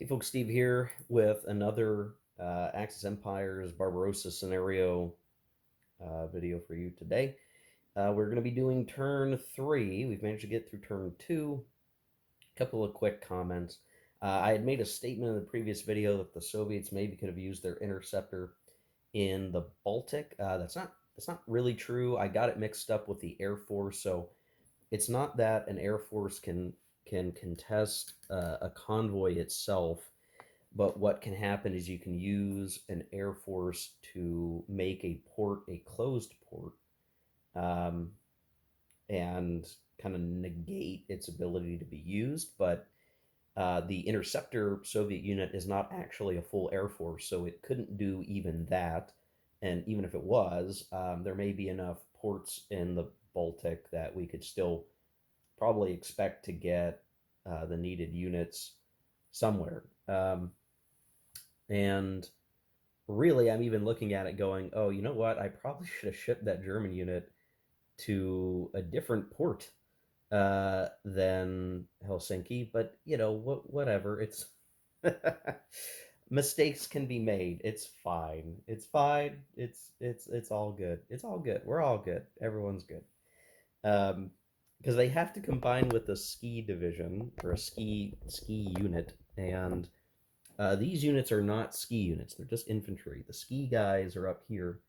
Hey folks, Steve here with another Axis Empires Barbarossa scenario video for you today. We're going to be doing turn 3. We've managed to get through turn 2. A couple of quick comments. I had made a statement in the previous video that the Soviets maybe could have used their interceptor in the Baltic. That's not really true. I got it mixed up with the Air Force, so it's not that an Air Force can contest a convoy itself, but what can happen is you can use an Air Force to make a port a closed port, um, and kind of negate its ability to be used. But the interceptor Soviet unit is not actually a full Air Force, so it couldn't do even that. And even if it was, there may be enough ports in the Baltic that we could still probably expect to get the needed units somewhere. And really, I'm even looking at it going, oh, you know what? I probably should have shipped that German unit to a different port than Helsinki. But whatever. It's mistakes can be made. It's fine. It's fine. It's all good. It's all good. We're all good. Everyone's good. Um, because they have to combine with the ski division or a ski unit, and these units are not ski units. They're just infantry. The ski guys are up here.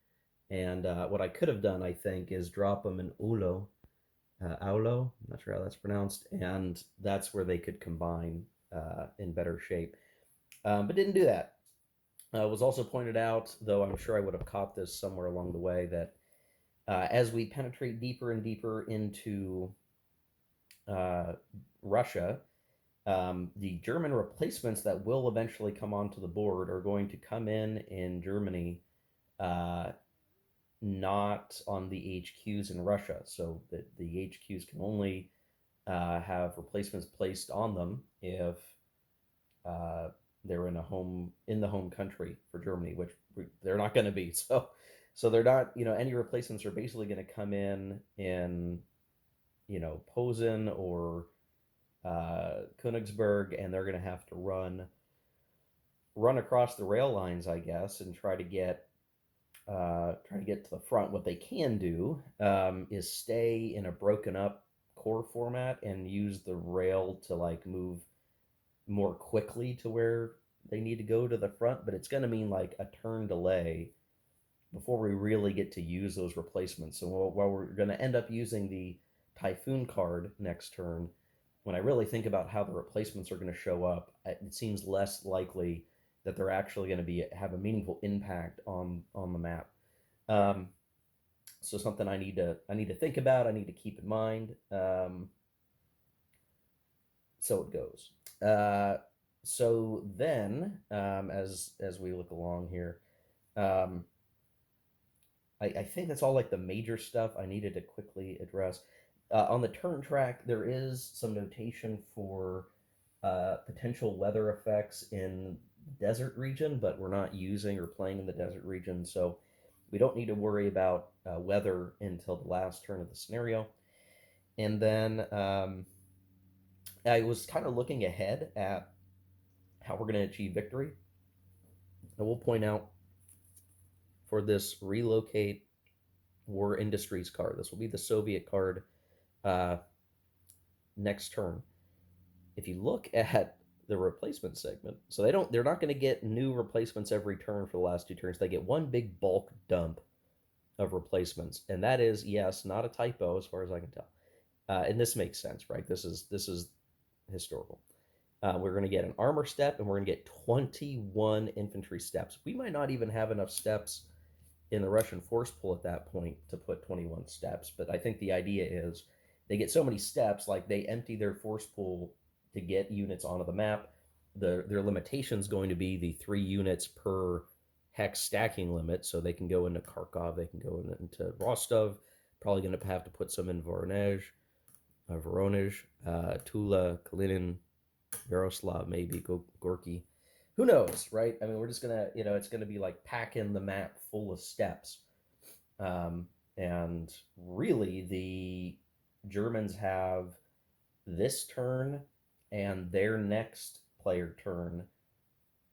And what I could have done, I think, is drop them in Aulo. I'm not sure how that's pronounced. And that's where they could combine in better shape. But didn't do that. It was also pointed out, though I'm sure I would have caught this somewhere along the way, that as we penetrate deeper and deeper into uh, Russia, the German replacements that will eventually come onto the board are going to come in Germany, uh, not on the HQs in Russia. So the HQs can only have replacements placed on them if uh, they're in the home country for Germany, which they're not going to be. So they're not. Any replacements are basically going to come in Posen or Königsberg, and they're going to have to run across the rail lines, I guess, and try to get to the front. What they can do is stay in a broken up core format and use the rail to like move more quickly to where they need to go to the front. But it's going to mean like a turn delay before we really get to use those replacements. So while we're going to end up using the Typhoon card next turn, when I really think about how the replacements are going to show up, it seems less likely that they're actually going to have a meaningful impact on the map. Um, so something I need to think about. I need to keep in mind. So it goes. So then, as we look along here, um, I think that's all like the major stuff I needed to quickly address. On the turn track, there is some notation for potential weather effects in the desert region, but we're not using or playing in the desert region, so we don't need to worry about weather until the last turn of the scenario. And then I was kind of looking ahead at how we're going to achieve victory. I will point out for this relocate war industries card, this will be the Soviet card uh, next turn. If you look at the replacement segment, so they're not going to get new replacements every turn for the last 2 turns. They get one big bulk dump of replacements, and that is, yes, not a typo as far as I can tell. And this makes sense, right? This is historical. We're going to get an armor step, and we're going to get 21 infantry steps. We might not even have enough steps in the Russian force pool at that point to put 21 steps, but I think the idea is they get so many steps, like they empty their force pool to get units onto the map. Their limitation is going to be the 3 units per hex stacking limit, so they can go into Kharkov, they can go into Rostov, probably going to have to put some in Voronezh, Tula, Kalinin, Yaroslav, maybe Gorky. Who knows, right? I mean, we're just gonna, it's gonna be like packing the map full of steps. And really, the Germans have this turn and their next player turn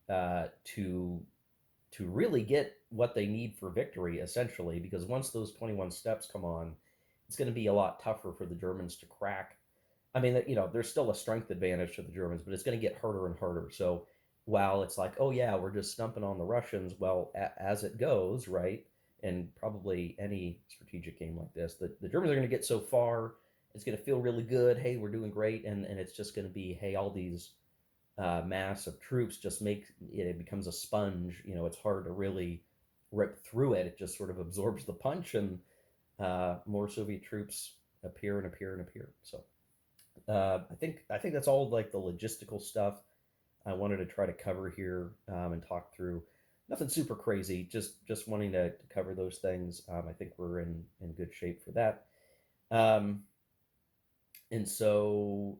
to really get what they need for victory, essentially, because once those 21 steps come on, it's going to be a lot tougher for the Germans to crack. I mean, there's still a strength advantage to the Germans, but it's going to get harder and harder. So while it's like, oh yeah, we're just stumping on the Russians, well, as it goes, right, and probably any strategic game like this, the Germans are going to get so far, it's going to feel really good. Hey, we're doing great, and it's just going to be, hey, all these mass of troops just make it becomes a sponge. It's hard to really rip through it. It just sort of absorbs the punch, and more Soviet troops appear and appear and appear. So I think that's all like the logistical stuff I wanted to try to cover here, and talk through. Nothing super crazy, just wanting to cover those things. I think we're in good shape for that. Um, and so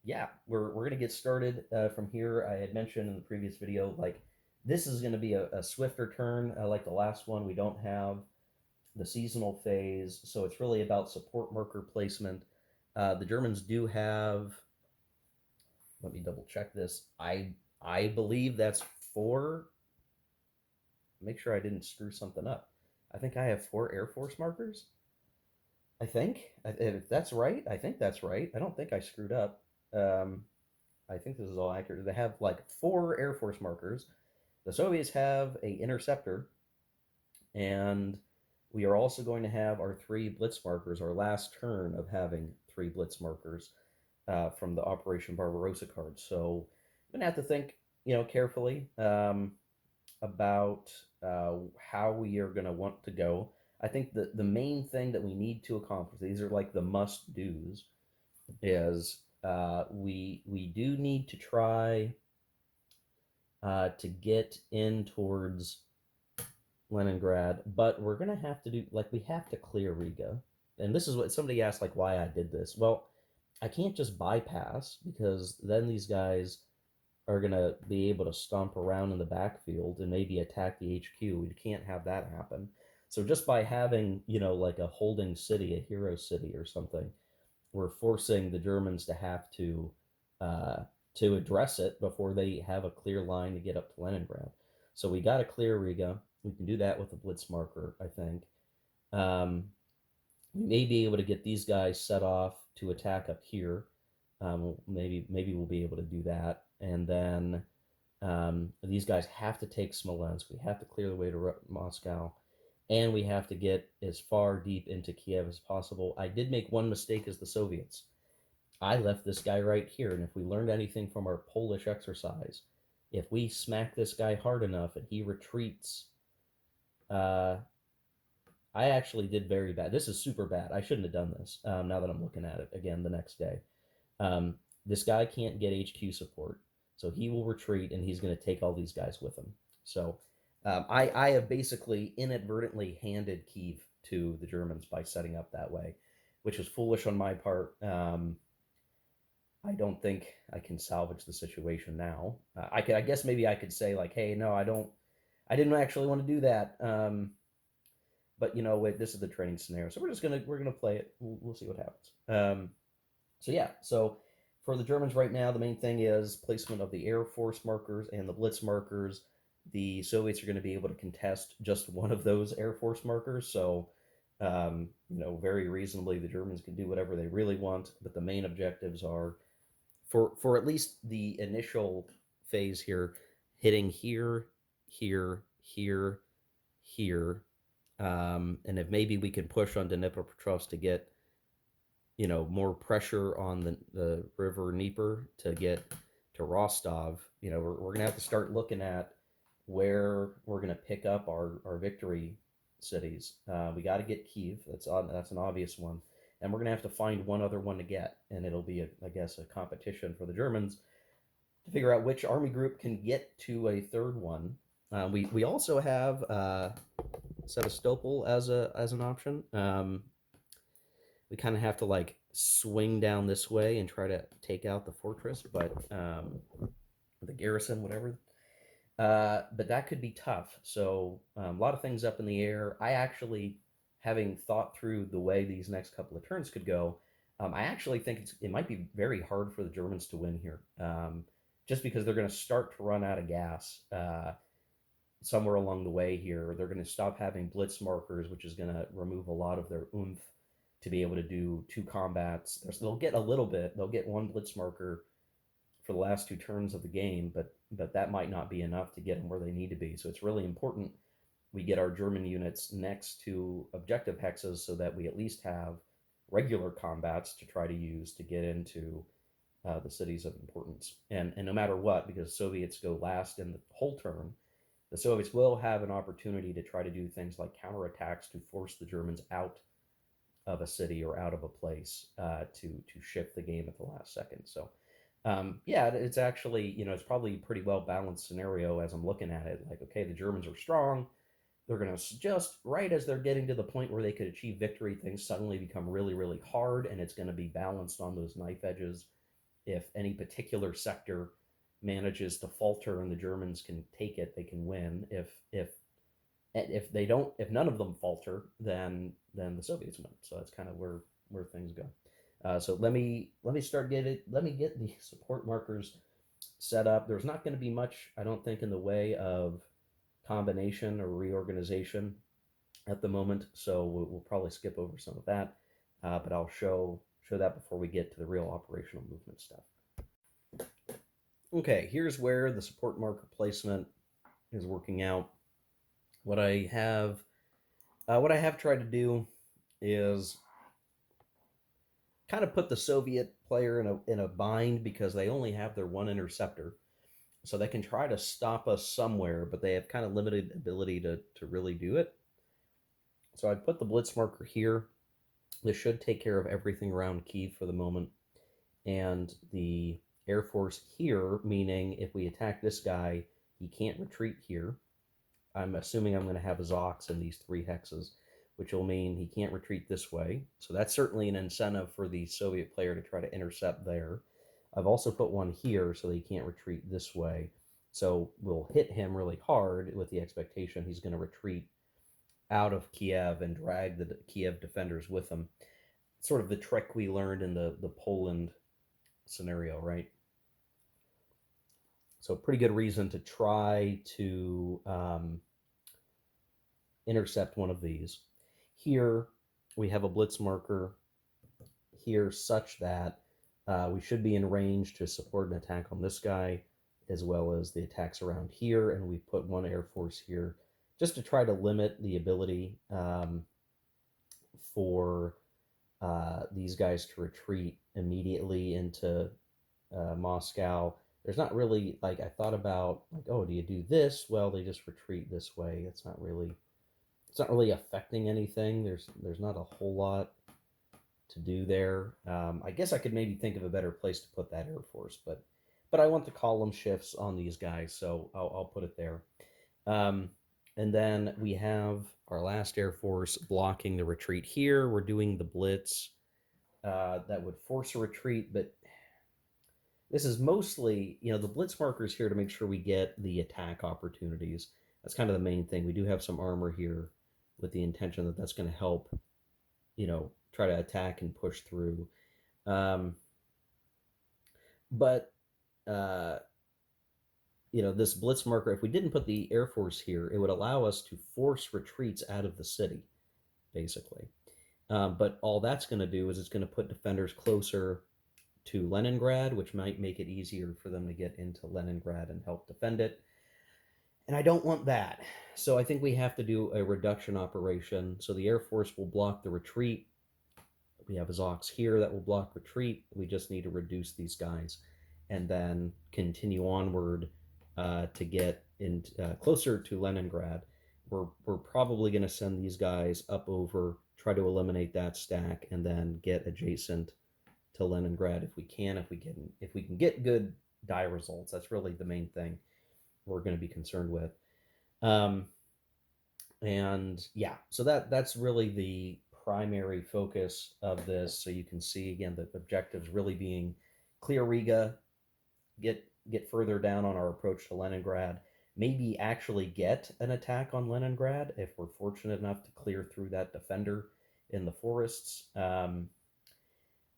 yeah, we're gonna get started from here. I had mentioned in the previous video, like this is gonna be a swifter turn, like the last one. We don't have the seasonal phase, so it's really about support marker placement. The Germans do have. Let me double check this. I believe that's four. Make sure I didn't screw something up. I think I have four Air Force markers. I think if that's right, I think that's right. I don't think I screwed up. Um, I think this is all accurate. They have like four Air Force markers. The Soviets have a interceptor, and we are also going to have our three blitz markers. Our last turn of having three blitz markers from the Operation Barbarossa card. So I'm gonna have to think, carefully about how we are gonna want to go. I think the main thing that we need to accomplish, these are like the must dos, is we do need to try to get in towards Leningrad, but we're gonna have to do like we have to clear Riga, and this is what somebody asked, like why I did this. Well, I can't just bypass because then these guys are gonna be able to stomp around in the backfield and maybe attack the HQ. We can't have that happen. So just by having like a holding city, a hero city or something, we're forcing the Germans to have uh, to address it before they have a clear line to get up to Leningrad. So we got to clear Riga. We can do that with a blitz marker, I think. Um, we may be able to get these guys set off to attack up here. Maybe we'll be able to do that, and then these guys have to take Smolensk. We have to clear the way to Moscow, and we have to get as far deep into Kiev as possible. I did make one mistake as the Soviets. I left this guy right here, and if we learned anything from our Polish exercise, if we smack this guy hard enough and he retreats, uh, I actually did very bad. This is super bad. I shouldn't have done this. Now that I'm looking at it again the next day, this guy can't get HQ support, so he will retreat, and he's going to take all these guys with him. So I have basically inadvertently handed Kiev to the Germans by setting up that way, which was foolish on my part. I don't think I can salvage the situation now. I guess maybe I could say like, hey, no, I didn't actually want to do that. But wait, this is the training scenario, so we're gonna play it. We'll see what happens. So yeah, so for the Germans right now, the main thing is placement of the Air Force markers and the Blitz markers. The Soviets are going to be able to contest just one of those Air Force markers, so very reasonably, the Germans can do whatever they really want. But the main objectives are for at least the initial phase here, hitting here, here, here, here, and if maybe we can push on Dnipropetrovsk to get more pressure on the river Dnieper to get to Rostov. We're gonna have to start looking at where we're gonna pick up our victory cities. We got to get Kiev. That's an obvious one, and we're gonna have to find one other one to get, and it'll be I guess a competition for the Germans to figure out which army group can get to a third one. We also have Sevastopol as an option. We kind of have to like swing down this way and try to take out the fortress, but the garrison, whatever. But that could be tough. So a lot of things up in the air. I actually, having thought through the way these next couple of turns could go, I actually think it might be very hard for the Germans to win here. just because they're going to start to run out of gas somewhere along the way here. They're going to stop having blitz markers, which is going to remove a lot of their oomph to be able to do two combats. They'll get a little bit. They'll get one blitz marker for the last two turns of the game, but that might not be enough to get them where they need to be. So it's really important we get our German units next to objective hexes so that we at least have regular combats to try to use to get into the cities of importance. And no matter what, because Soviets go last in the whole turn, the Soviets will have an opportunity to try to do things like counterattacks to force the Germans out of a city or out of a place to shift the game at the last second. So yeah, it's actually, it's probably a pretty well balanced scenario as I'm looking at it. Like, okay, the Germans are strong. They're going to just right as they're getting to the point where they could achieve victory, things suddenly become really, really hard, and it's going to be balanced on those knife edges. If any particular sector manages to falter and the Germans can take it, they can win. If they don't, if none of them falter, then the Soviets win. So that's kind of where things go. So let me start get it. Let me get the support markers set up. There's not going to be much, I don't think, in the way of combination or reorganization at the moment. So we'll probably skip over some of that, but I'll show that before we get to the real operational movement stuff. Okay, here's where the support marker placement is working out. What I have tried to do is kind of put the Soviet player in a bind because they only have their one interceptor. So they can try to stop us somewhere, but they have kind of limited ability to really do it. So I put the blitz marker here. This should take care of everything around Kiev for the moment. And the Air Force here, meaning if we attack this guy, he can't retreat here. I'm assuming I'm going to have his ox in these three hexes, which will mean he can't retreat this way. So that's certainly an incentive for the Soviet player to try to intercept there. I've also put one here so that he can't retreat this way. So we'll hit him really hard with the expectation he's going to retreat out of Kiev and drag the Kiev defenders with him. Sort of the trick we learned in the Poland scenario, right? So pretty good reason to try to intercept one of these. Here we have a blitz marker here such that we should be in range to support an attack on this guy as well as the attacks around here, and we've put one Air Force here just to try to limit the ability for these guys to retreat immediately into Moscow. There's not really, like, I thought about, like, oh, do you do this? Well, they just retreat this way. It's not really affecting anything. There's not a whole lot to do there. I guess I could maybe think of a better place to put that Air Force, but I want the column shifts on these guys, so I'll put it there. And then we have our last Air Force blocking the retreat here. We're doing the blitz that would force a retreat, but this is mostly, the blitz markers here to make sure we get the attack opportunities. That's kind of the main thing. We do have some armor here with the intention that that's going to help, try to attack and push through. But this blitz marker, if we didn't put the Air Force here, it would allow us to force retreats out of the city, basically. But all that's going to do is it's going to put defenders closer to Leningrad, which might make it easier for them to get into Leningrad and help defend it. And I don't want that. So I think we have to do a reduction operation. So the Air Force will block the retreat. We have a Zox here that will block retreat. We just need to reduce these guys and then continue onward to get in closer to Leningrad. We're probably going to send these guys up over, try to eliminate that stack, and then get adjacent to Leningrad if we can. If we can get good die results, that's really the main thing we're going to be concerned with. And yeah, so that's really the primary focus of this. So you can see again the objectives really being clear Riga, get further down on our approach to Leningrad, maybe actually get an attack on Leningrad if we're fortunate enough to clear through that defender in the forests.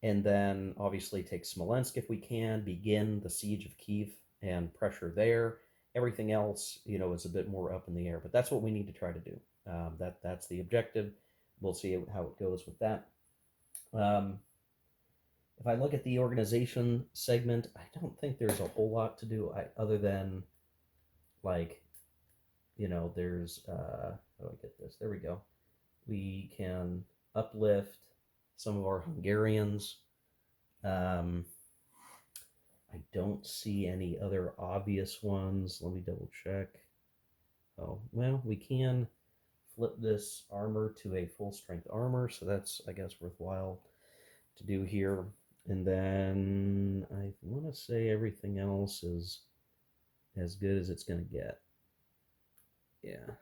And then obviously take Smolensk if we can, begin the siege of Kiev and pressure there. Everything else, is a bit more up in the air. But that's what we need to try to do. That's the objective. We'll see how it goes with that. Um, if I look at the organization segment, I don't think there's a whole lot to do other than like, there's how do I get this? There we go. We can uplift some of our Hungarians. Um, I don't see any other obvious ones. Let me double check. Oh, well, we can flip this armor to a full strength armor, so that's, I guess, worthwhile to do here. And then I want to say everything else is as good as it's going to get. Yeah,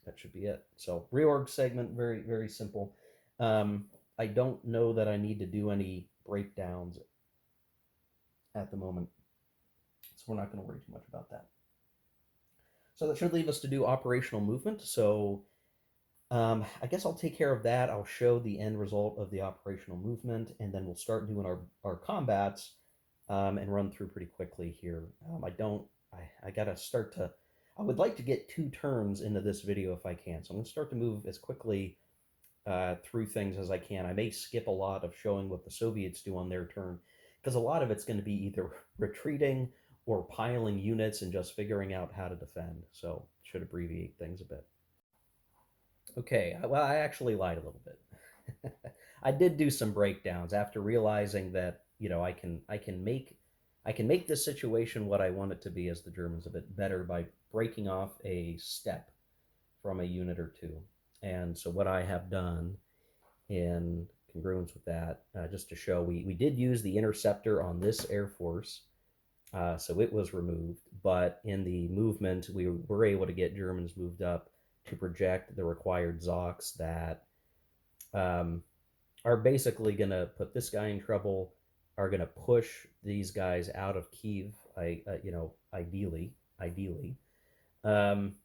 that should be it. So reorg segment, very, very simple. I don't know that I need to do any breakdowns at the moment, so we're not going to worry too much about that. So that should leave us to do operational movement. So I guess I'll take care of that. I'll show the end result of the operational movement, and then we'll start doing our combats and run through pretty quickly here. I got to start to, I would like to get 2 turns into this video if I can. So I'm going to start to move as quickly through things as I can. I may skip a lot of showing what the Soviets do on their turn, because a lot of it's going to be either retreating or piling units and just figuring out how to defend. So should abbreviate things a bit. Okay, well, I actually lied a little bit. I did do some breakdowns after realizing that I can make this situation what I want it to be as the Germans a bit better by breaking off a step from a unit or two. And so what I have done in congruence with that, just to show, we did use the interceptor on this Air Force, so it was removed. But in the movement, we were able to get Germans moved up to project the required Zocs that um, are basically going to put this guy in trouble, are going to push these guys out of Kiev, ideally. Um,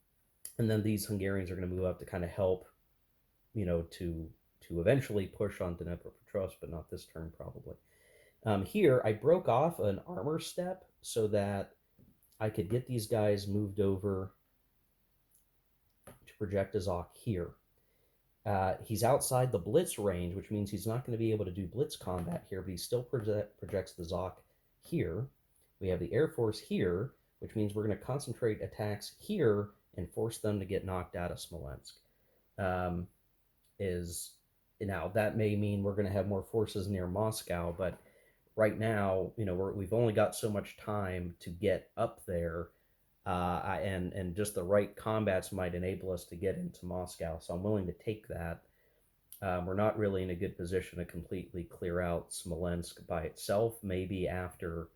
and then these Hungarians are going to move up to kind of help, to eventually push on Dnepropetrovsk, but not this turn probably. Here, I broke off an armor step so that I could get these guys moved over to project a Zoc here. He's outside the blitz range, which means he's not going to be able to do blitz combat here, but he still projects the Zoc here. We have the Air Force here, which means we're going to concentrate attacks here and force them to get knocked out of Smolensk. Is Now that may mean we're going to have more forces near Moscow, but right now, we've only got so much time to get up there, and just the right combats might enable us to get into Moscow. So I'm willing to take that. We're not really in a good position to completely clear out Smolensk by itself. Maybe after,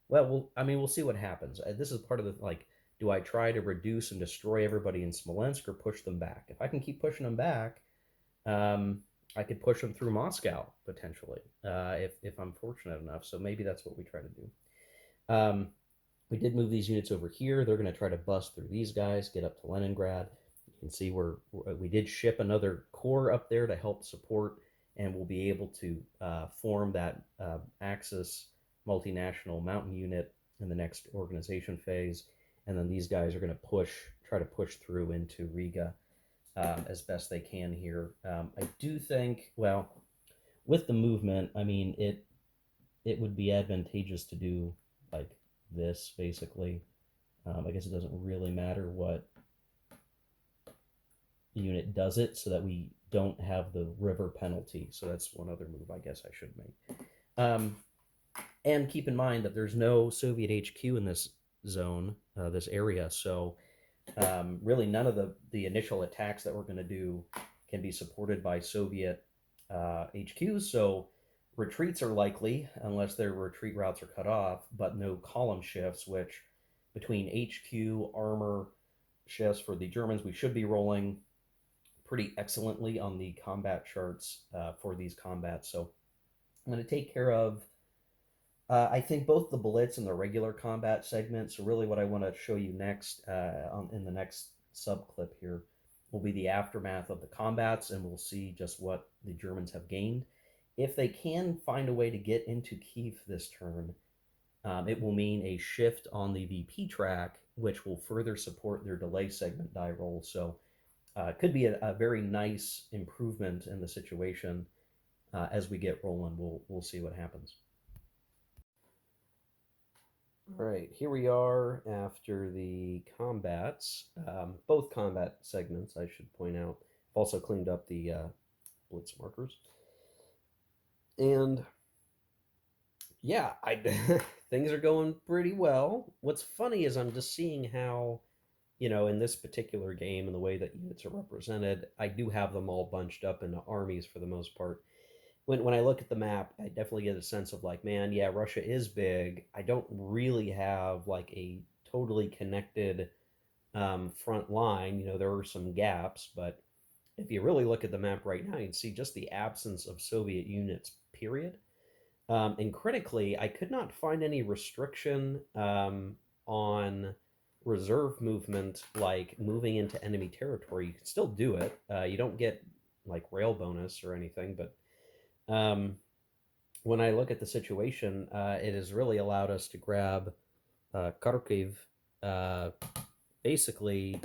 well, we'll see what happens. This is part of the do I try to reduce and destroy everybody in Smolensk or push them back? If I can keep pushing them back, I could push them through Moscow potentially, if I'm fortunate enough. So maybe that's what we try to do. We did move these units over here. They're going to try to bust through these guys, get up to Leningrad. You can see we did ship another corps up there to help support, and we'll be able to form that Axis multinational mountain unit in the next organization phase. And then these guys are going to try to push through into Riga as best they can here. I do think, well, with the movement, it would be advantageous to do like this, basically. I guess it doesn't really matter what unit does it, so that we don't have the river penalty. So that's one other move I guess I should make. And keep in mind that there's no Soviet HQ in this zone, this area. So really none of the initial attacks that we're going to do can be supported by Soviet HQs. So retreats are likely, unless their retreat routes are cut off, but no column shifts, which between HQ armor shifts for the Germans, we should be rolling pretty excellently on the combat charts for these combats. So I'm going to take care of, I think, both the Blitz and the regular combat segment. So really what I want to show you next in the next subclip here will be the aftermath of the combats, and we'll see just what the Germans have gained. If they can find a way to get into Kiev this turn, It will mean a shift on the VP track, which will further support their delay segment die roll. So it could be a very nice improvement in the situation as we get rolling. We'll see what happens. All right, here we are after the combats, both combat segments, I should point out. I've also cleaned up the blitz markers. And yeah, things are going pretty well. What's funny is I'm just seeing how, in this particular game and the way that units are represented, I do have them all bunched up into armies for the most part. When I look at the map, I definitely get a sense of like, man, yeah, Russia is big. I don't really have like a totally connected front line. There are some gaps, but if you really look at the map right now, you'd see just the absence of Soviet units, period. And critically, I could not find any restriction on reserve movement, like moving into enemy territory. You can still do it. You don't get like rail bonus or anything, but um, when I look at the situation, it has really allowed us to grab Kharkiv uh, basically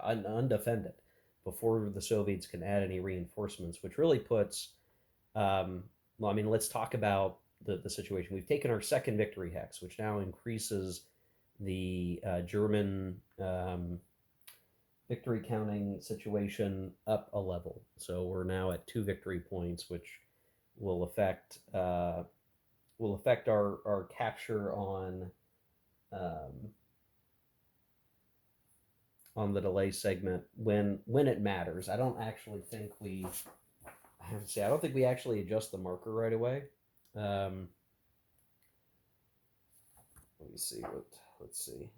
undefended before the Soviets can add any reinforcements, which really puts. Well, I mean, let's talk about the situation. We've taken our second victory hex, which now increases the German victory counting situation up a level. So we're now at 2 victory points, which will affect our capture um, on the delay segment when it matters. I don't actually think we. I have to say, I don't think we actually adjust the marker right away. Um, let me see what. Let's see.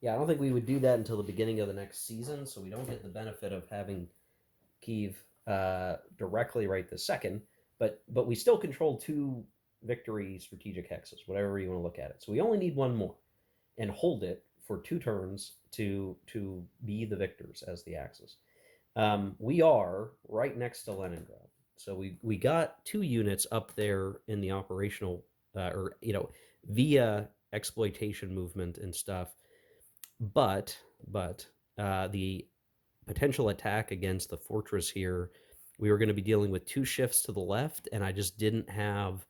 Yeah, I don't think we would do that until the beginning of the next season, so we don't get the benefit of having Kiev directly right this second. But we still control 2 victory strategic hexes, whatever you want to look at it. So we only need one more, and hold it for 2 turns to be the victors as the Axis. We are right next to Leningrad, so we got 2 units up there in the operational or via exploitation movement and stuff. But the potential attack against the fortress here, we were going to be dealing with 2 shifts to the left, and I just didn't have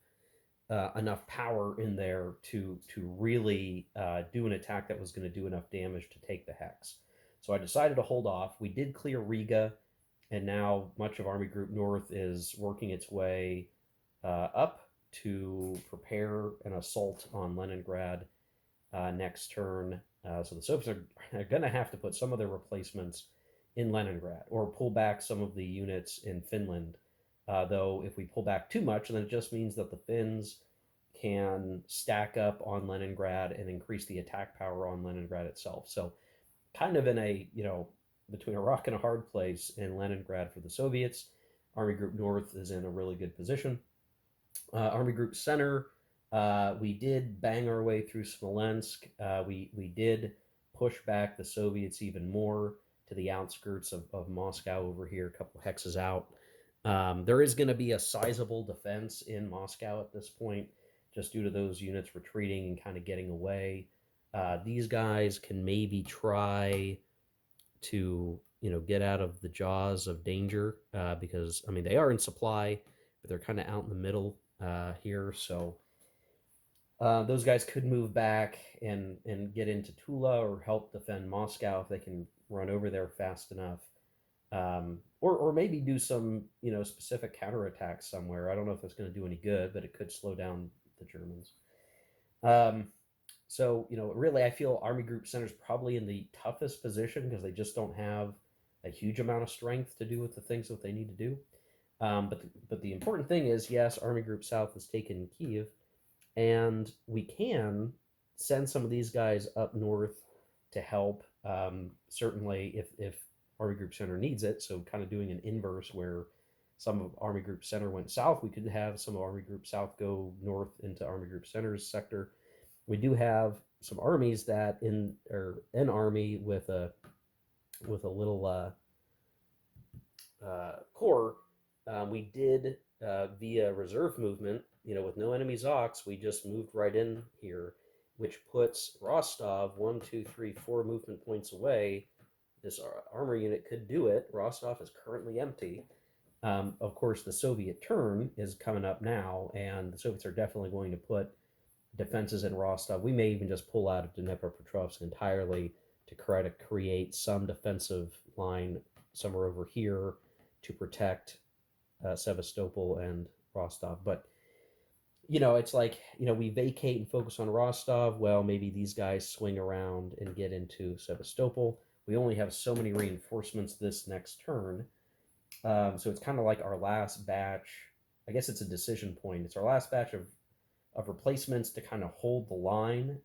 enough power in there to really do an attack that was going to do enough damage to take the hex. So I decided to hold off. We did clear Riga, and now much of Army Group North is working its way up to prepare an assault on Leningrad next turn. So the Soviets are going to have to put some of their replacements in Leningrad or pull back some of the units in Finland. Though if we pull back too much, then it just means that the Finns can stack up on Leningrad and increase the attack power on Leningrad itself. So kind of in a, between a rock and a hard place in Leningrad for the Soviets. Army Group North is in a really good position. Army Group Center, we did bang our way through Smolensk. We did push back the Soviets even more to the outskirts of Moscow over here, a couple hexes out. There is going to be a sizable defense in Moscow at this point, just due to those units retreating and kind of getting away. These guys can maybe try to get out of the jaws of danger because I mean they are in supply, but they're kind of out in the middle here. So those guys could move back and get into Tula or help defend Moscow if they can run over there fast enough. Or maybe do some specific counterattacks somewhere. I don't know if that's going to do any good, but it could slow down the Germans. So really, I feel Army Group Center is probably in the toughest position because they just don't have a huge amount of strength to do with the things that they need to do. But the important thing is, yes, Army Group South has taken Kiev, and we can send some of these guys up north to help. Certainly, if Army Group Center needs it. So kind of doing an inverse where some of Army Group Center went south, we could have some of Army Group South go north into Army Group Center's sector. We do have some armies that an army with a little corps, we did via reserve movement, with no enemy Zocs, we just moved right in here, which puts Rostov 1, 2, 3, 4 movement points away. This armor unit could do it. Rostov is currently empty. Of course, the Soviet turn is coming up now, and the Soviets are definitely going to put defenses in Rostov. We may even just pull out of Dnipropetrovsk entirely to try to create some defensive line somewhere over here to protect Sevastopol and Rostov. But it's like we vacate and focus on Rostov. Well, maybe these guys swing around and get into Sevastopol. We only have so many reinforcements this next turn, so it's kind of like our last batch. I guess it's a decision point. It's our last batch of replacements to kind of hold the line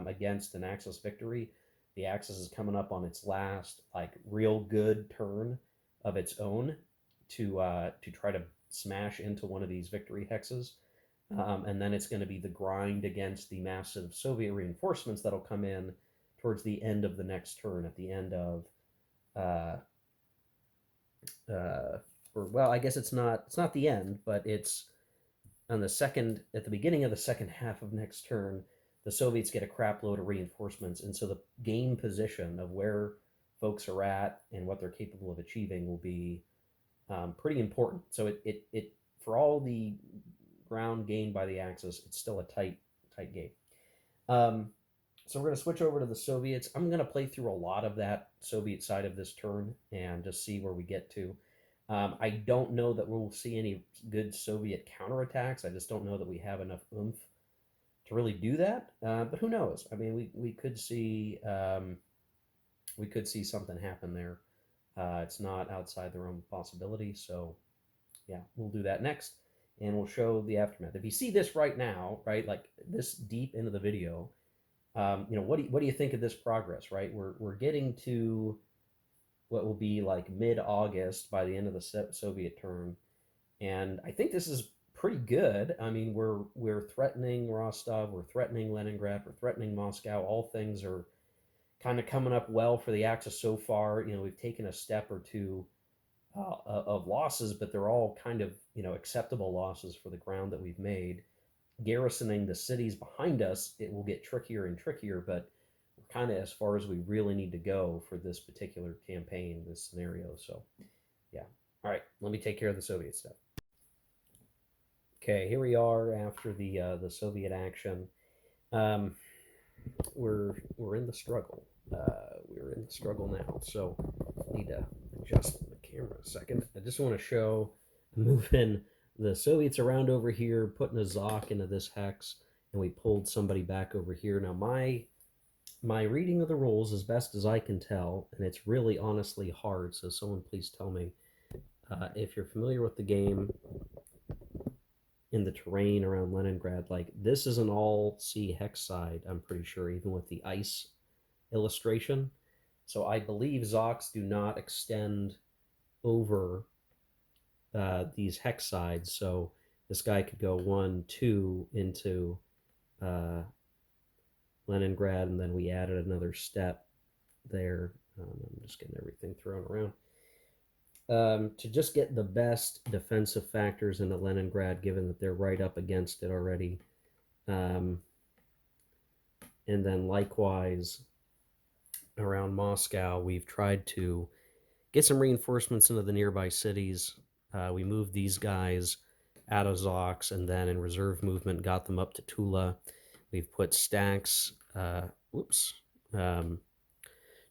against an Axis victory. The Axis is coming up on its last like real good turn of its own to try to smash into one of these victory hexes, and then it's going to be the grind against the massive Soviet reinforcements that'll come in towards the end of the next turn, at the end of uh, or well, I guess it's not the end, but it's on the second at the beginning of the second half of next turn. The Soviets get a crap load of reinforcements, and so the game position of where folks are at and what they're capable of achieving will be pretty important. So it for all the ground gained by the Axis, it's still a tight game. Um, so we're going to switch over to the Soviets. I'm going to play through a lot of that Soviet side of this turn and just see where we get to. I don't know that we'll see any good Soviet counterattacks. I just don't know that we have enough oomph to really do that. But who knows? I mean, we could see something happen there. It's not outside the realm of possibility. So yeah, we'll do that next, and we'll show the aftermath. If you see this right now, right, like this deep into the video, what do you think of this progress? Right, we're getting to what will be like mid-August by the end of the Soviet term, and I think this is pretty good. I mean, we're threatening Rostov, we're threatening Leningrad, we're threatening Moscow. All things are kind of coming up well for the Axis so far. We've taken a step or two of losses, but they're all kind of acceptable losses for the ground that we've made. Garrisoning the cities behind us, it will get trickier and trickier, but we're kind of as far as we really need to go for this particular campaign, this scenario. So, yeah. All right, let me take care of the Soviet stuff. Okay, here we are after the Soviet action. Um, we're in the struggle. We're in the struggle now. So, I need to adjust the camera a second. I just want to show moving the Soviets around over here, putting a Zoc into this hex, and we pulled somebody back over here. Now my reading of the rules, as best as I can tell, and it's really honestly hard. So someone please tell me if you're familiar with the game in the terrain around Leningrad. Like this is an all sea hex side. I'm pretty sure, even with the ice illustration. So I believe Zocs do not extend over these hex sides. So this guy could go 1, 2 into uh, Leningrad, and then we added another step there. I'm just getting everything thrown around. To just get the best defensive factors into Leningrad, given that they're right up against it already. Um, and then likewise around Moscow, we've tried to get some reinforcements into the nearby cities. We moved these guys out of Zox, and then in reserve movement got them up to Tula. We've put stacks. Whoops. Um,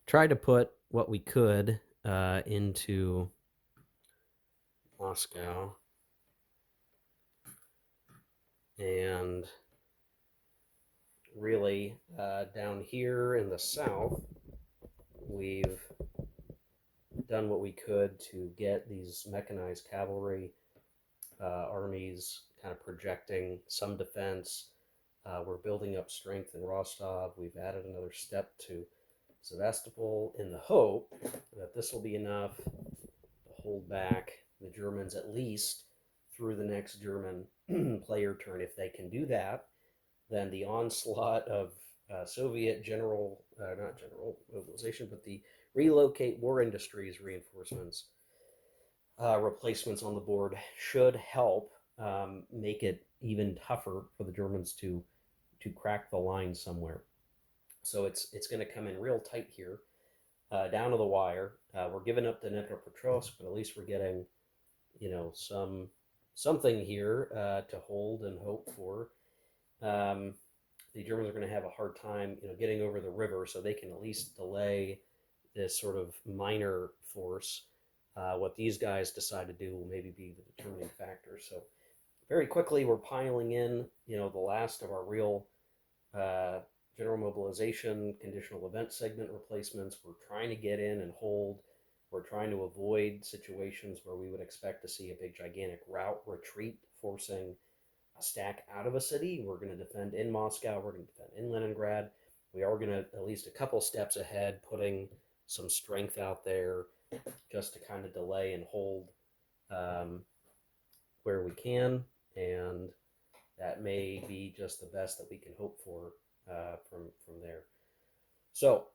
Tried to put what we could into Moscow, and really down here in the south, we've done what we could to get these mechanized cavalry armies kind of projecting some defense. We're building up strength in Rostov. We've added another step to Sevastopol in the hope that this will be enough to hold back the Germans at least through the next German player turn. If they can do that, then the onslaught of Soviet not general mobilization, but the relocate war industries reinforcements replacements on the board should help make it even tougher for the Germans to crack the line somewhere. So it's going to come in real tight here, down to the wire. We're giving up the Dnipropetrovsk, but at least we're getting something here to hold and hope for. Um, the Germans are going to have a hard time getting over the river, so they can at least delay this sort of minor force. What these guys decide to do will maybe be the determining factor. So very quickly, we're piling in, the last of our real uh, general mobilization, conditional event segment replacements. We're trying to get in and hold. We're trying to avoid situations where we would expect to see a big, gigantic route retreat, forcing a stack out of a city. We're going to defend in Moscow. We're going to defend in Leningrad. We are going to, at least a couple steps ahead, putting some strength out there just to kind of delay and hold um, where we can. And that may be just the best that we can hope for from there. So,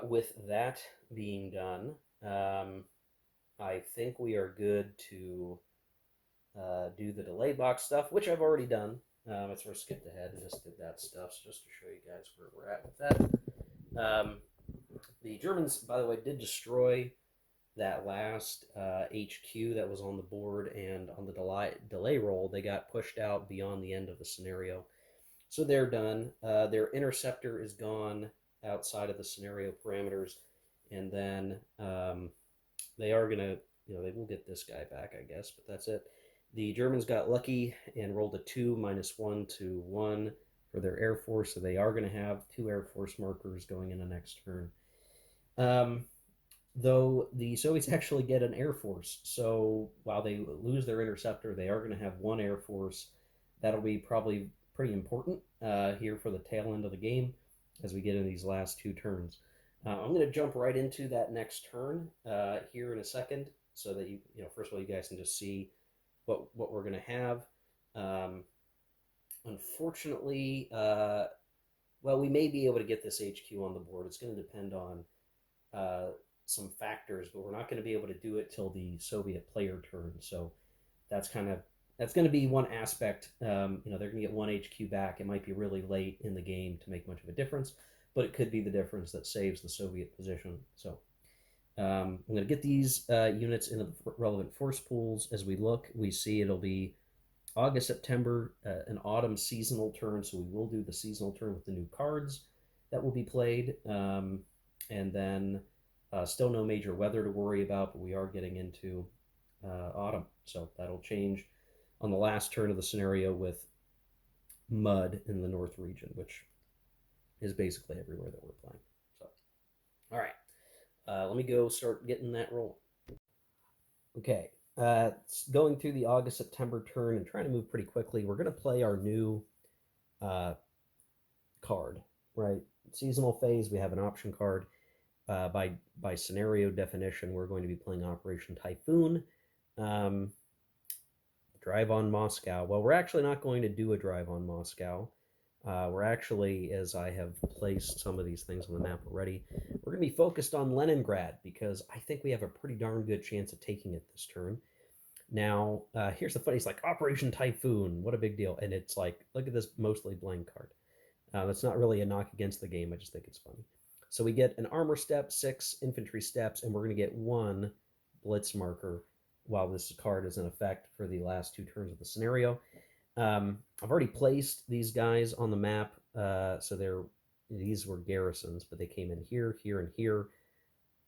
with that being done, I think we are good to do the delay box stuff, which I've already done. I sort of skipped ahead and just did that stuff, so just to show you guys where we're at with that. The Germans, by the way, did destroy that last HQ that was on the board, and on the delay roll, they got pushed out beyond the end of the scenario. So they're done. Their interceptor is gone outside of the scenario parameters, and then they are gonna, they will get this guy back, I guess, but that's it. The Germans got lucky and rolled a 2 -1 to 1 for their Air Force, so they are going to have 2 Air Force markers going in the next turn. Though the Soviets actually get an Air Force, so while they lose their interceptor, they are going to have 1 Air Force. That'll be probably pretty important here for the tail end of the game as we get in these last 2 turns. I'm going to jump right into that next turn here in a second, so that first of all, you guys can just see what we're going to have. Um, Unfortunately, well, we may be able to get this HQ on the board. It's going to depend on uh, some factors, but we're not going to be able to do it till the Soviet player turn. So that's going to be one aspect. They're going to get one HQ back. It might be really late in the game to make much of a difference, but it could be the difference that saves the Soviet position. So I'm going to get these units into the relevant force pools. As we look, we see it'll be August, September, an autumn seasonal turn. So we will do the seasonal turn with the new cards that will be played. And then still no major weather to worry about, but we are getting into autumn. So that'll change on the last turn of the scenario with mud in the north region, which is basically everywhere that we're playing. So, all right. Let me go start getting that roll. Okay. Going through the August September turn and trying to move pretty quickly. We're going to play our new uh, card, right? Seasonal phase. We have an option card. By scenario definition, we're going to be playing Operation Typhoon. Drive on Moscow. Well, we're actually not going to do a drive on Moscow. We're actually, as I have placed some of these things on the map already, we're going to be focused on Leningrad because I think we have a pretty darn good chance of taking it this turn. Now, here's the funny, it's like Operation Typhoon. What a big deal. And it's like, look at this mostly blank card. That's not really a knock against the game. I just think it's funny. So we get an armor step, 6 infantry steps, and we're going to get 1 blitz marker while this card is in effect for the last 2 turns of the scenario. I've already placed these guys on the map, so these were garrisons, but they came in here, here, and here.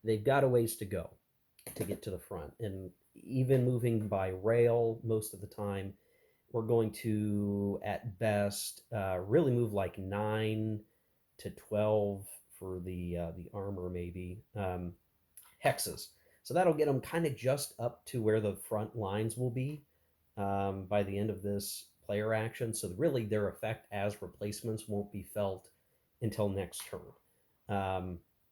They've got a ways to go to get to the front, and even moving by rail most of the time, we're going to, at best, really move like 9 to 12 for the armor, maybe hexes. So that'll get them kind of just up to where the front lines will be by the end of this player action. So really, their effect as replacements won't be felt until next turn.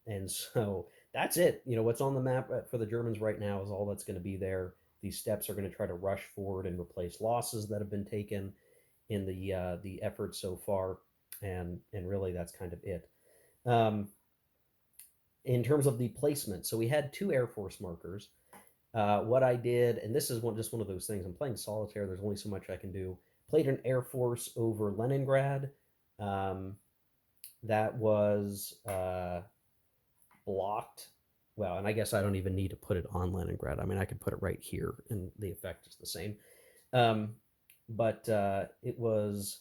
And so that's it. What's on the map for the Germans right now is all that's going to be there. These steps are going to try to rush forward and replace losses that have been taken in the effort so far, and really that's kind of it. In terms of the placement, so we had 2 Air Force markers. What I did, and this is just one of those things. I'm playing solitaire. There's only so much I can do. Played an Air Force over Leningrad. Um, that was blocked. Well, and I guess I don't even need to put it on Leningrad. I mean, I could put it right here, and the effect is the same. Um, but it was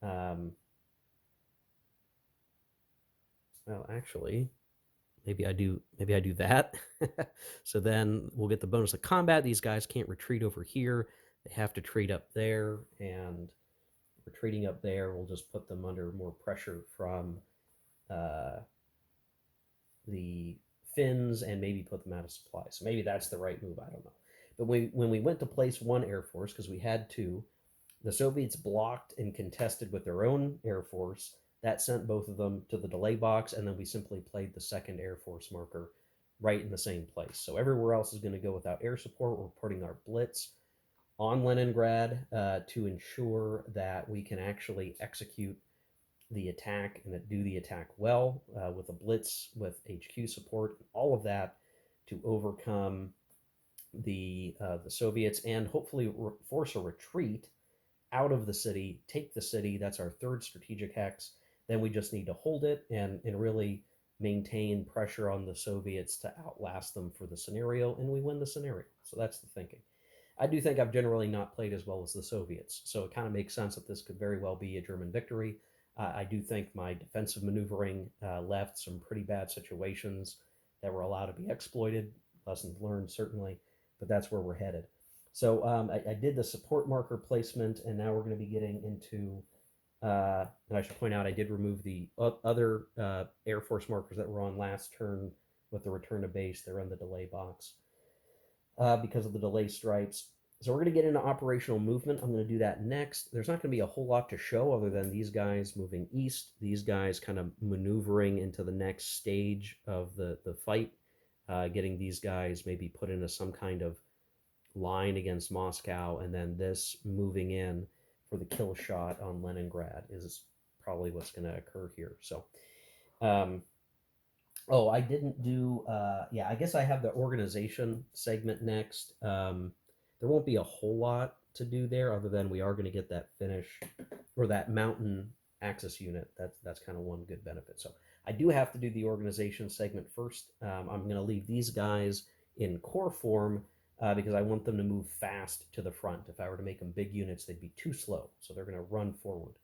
um, well, actually, maybe I do. Maybe I do that. So then we'll get the bonus of combat. These guys can't retreat over here. They have to retreat up there, and retreating up there will just put them under more pressure from uh, the Finns and maybe put them out of supply. So maybe that's the right move. I don't know. But when we went to place one Air Force, because we had two, the Soviets blocked and contested with their own Air Force. That sent both of them to the delay box, and then we simply played the second Air Force marker right in the same place. So everywhere else is going to go without air support. We're putting our Blitz on Leningrad to ensure that we can actually execute the attack and do the attack well with a blitz with HQ support, all of that to overcome the Soviets and hopefully force a retreat out of the city, take the city. That's our third strategic hex. Then we just need to hold it and really maintain pressure on the Soviets to outlast them for the scenario, and we win the scenario. So that's the thinking. I do think I've generally not played as well as the Soviets, so it kind of makes sense that this could very well be a German victory. I do think my defensive maneuvering left some pretty bad situations that were allowed to be exploited. Lessons learned, certainly, but that's where we're headed. So I did the support marker placement, and now we're going to be getting into. And I should point out, I did remove the other Air Force markers that were on last turn with the return to base. They're in the delay box because of the delay stripes. So we're going to get into operational movement. I'm going to do that next. There's not going to be a whole lot to show other than these guys moving east, these guys kind of maneuvering into the next stage of the fight, getting these guys maybe put into some kind of line against Moscow, and then this moving in for the kill shot on Leningrad is probably what's going to occur here. So um, oh, I didn't do. Yeah, I guess I have the organization segment next. There won't be a whole lot to do there, other than we are going to get that finish or that mountain axis unit. That's kind of one good benefit. So I do have to do the organization segment first. I'm going to leave these guys in core form because I want them to move fast to the front. If I were to make them big units, they'd be too slow. So they're going to run forward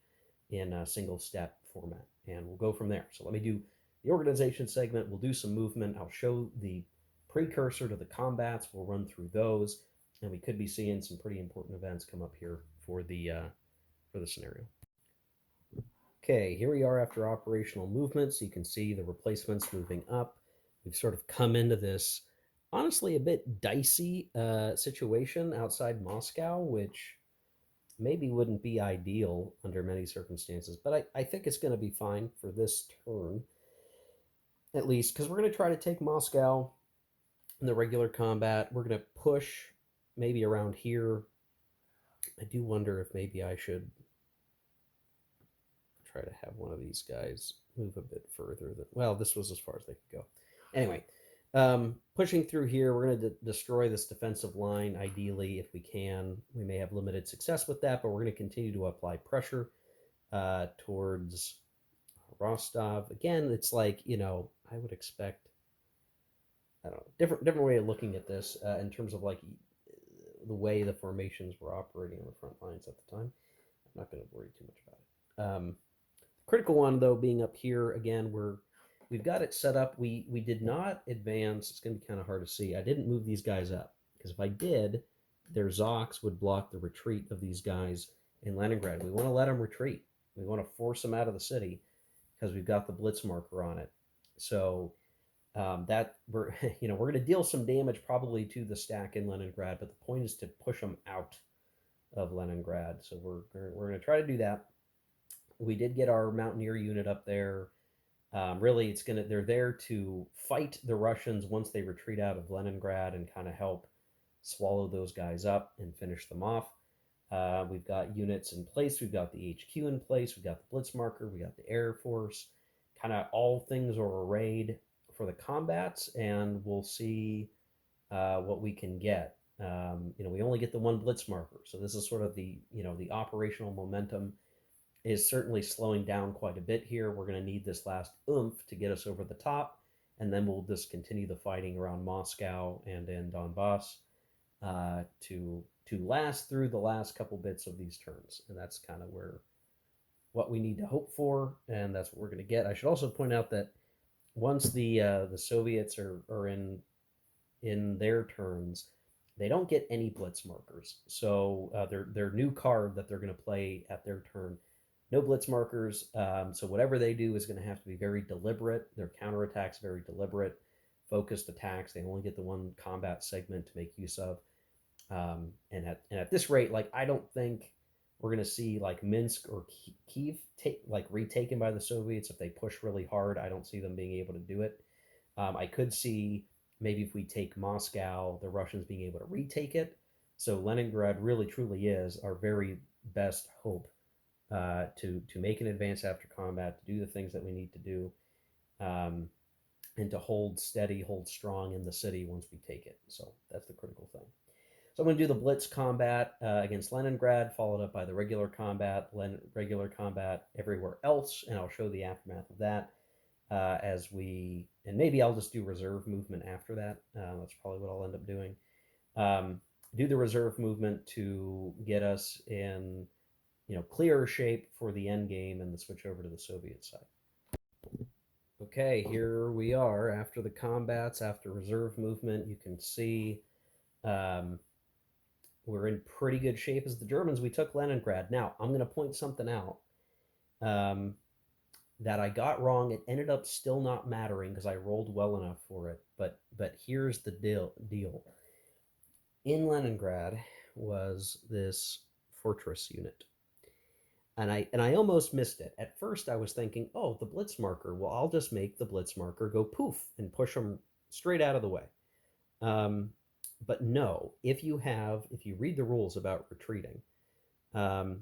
in a single step format, and we'll go from there. So let me do the organization segment. We'll do some movement. I'll show the precursor to the combats. We'll run through those, and we could be seeing some pretty important events come up here for the scenario. Okay, here we are after operational movements. You can see the replacements moving up. We've sort of come into this honestly a bit dicey situation outside Moscow, which maybe wouldn't be ideal under many circumstances, but I think it's going to be fine for this turn, at least, because we're going to try to take Moscow in the regular combat. We're going to push maybe around here. I do wonder if maybe I should try to have one of these guys move a bit further. Well, this was as far as they could go. Anyway, pushing through here, we're going to destroy this defensive line, ideally, if we can. We may have limited success with that, but we're going to continue to apply pressure towards Rostov. Again, it's like, I would expect, I don't know, different way of looking at this in terms of like the way the formations were operating on the front lines at the time. I'm not going to worry too much about it. Critical one, though, being up here again, we've got it set up. We did not advance. It's going to be kind of hard to see. I didn't move these guys up because if I did, their Zocs would block the retreat of these guys in Leningrad. We want to let them retreat. We want to force them out of the city because we've got the blitz marker on it. So that we're we're going to deal some damage probably to the stack in Leningrad, but the point is to push them out of Leningrad. So we're going to try to do that. We did get our Mountaineer unit up there. Really, they're there to fight the Russians once they retreat out of Leningrad and kind of help swallow those guys up and finish them off. We've got units in place. We've got the HQ in place. We've got the Blitz marker. We got the Air Force. Kind of all things are arrayed for the combats, and we'll see what we can get. We only get the one blitz marker, so this is sort of the operational momentum is certainly slowing down quite a bit here. We're going to need this last oomph to get us over the top, and then we'll just continue the fighting around Moscow and in Donbass to last through the last couple bits of these turns, and that's kind of where what we need to hope for, and that's what we're going to get. I should also point out that once the Soviets are in their turns, they don't get any blitz markers. So their new card that they're going to play at their turn, no blitz markers. So whatever they do is going to have to be very deliberate. Their counterattacks very deliberate, focused attacks. They only get the one combat segment to make use of. And at this rate, like I don't think we're going to see like Minsk or Kiev retaken by the Soviets if they push really hard. I don't see them being able to do it. I could see maybe if we take Moscow, the Russians being able to retake it. So Leningrad really truly is our very best hope to make an advance after combat, to do the things that we need to do, um, and to hold steady, hold strong in the city once we take it. So that's the critical thing. So I'm going to do the blitz combat against Leningrad, followed up by the regular combat everywhere else, and I'll show the aftermath of that and maybe I'll just do reserve movement after that. That's probably what I'll end up doing. Um, do the reserve movement to get us in clearer shape for the end game and the switch over to the Soviet side. Okay, here we are after the combats, after reserve movement. You can see um, we're in pretty good shape as the Germans. We took Leningrad. Now, I'm going to point something out um, that I got wrong. It ended up still not mattering because I rolled well enough for it. But here's the deal. In Leningrad was this fortress unit. And I almost missed it. At first I was thinking, "Oh, the blitz marker. Well, I'll just make the blitz marker go poof and push them straight out of the way." Um, but no, if you read the rules about retreating, um,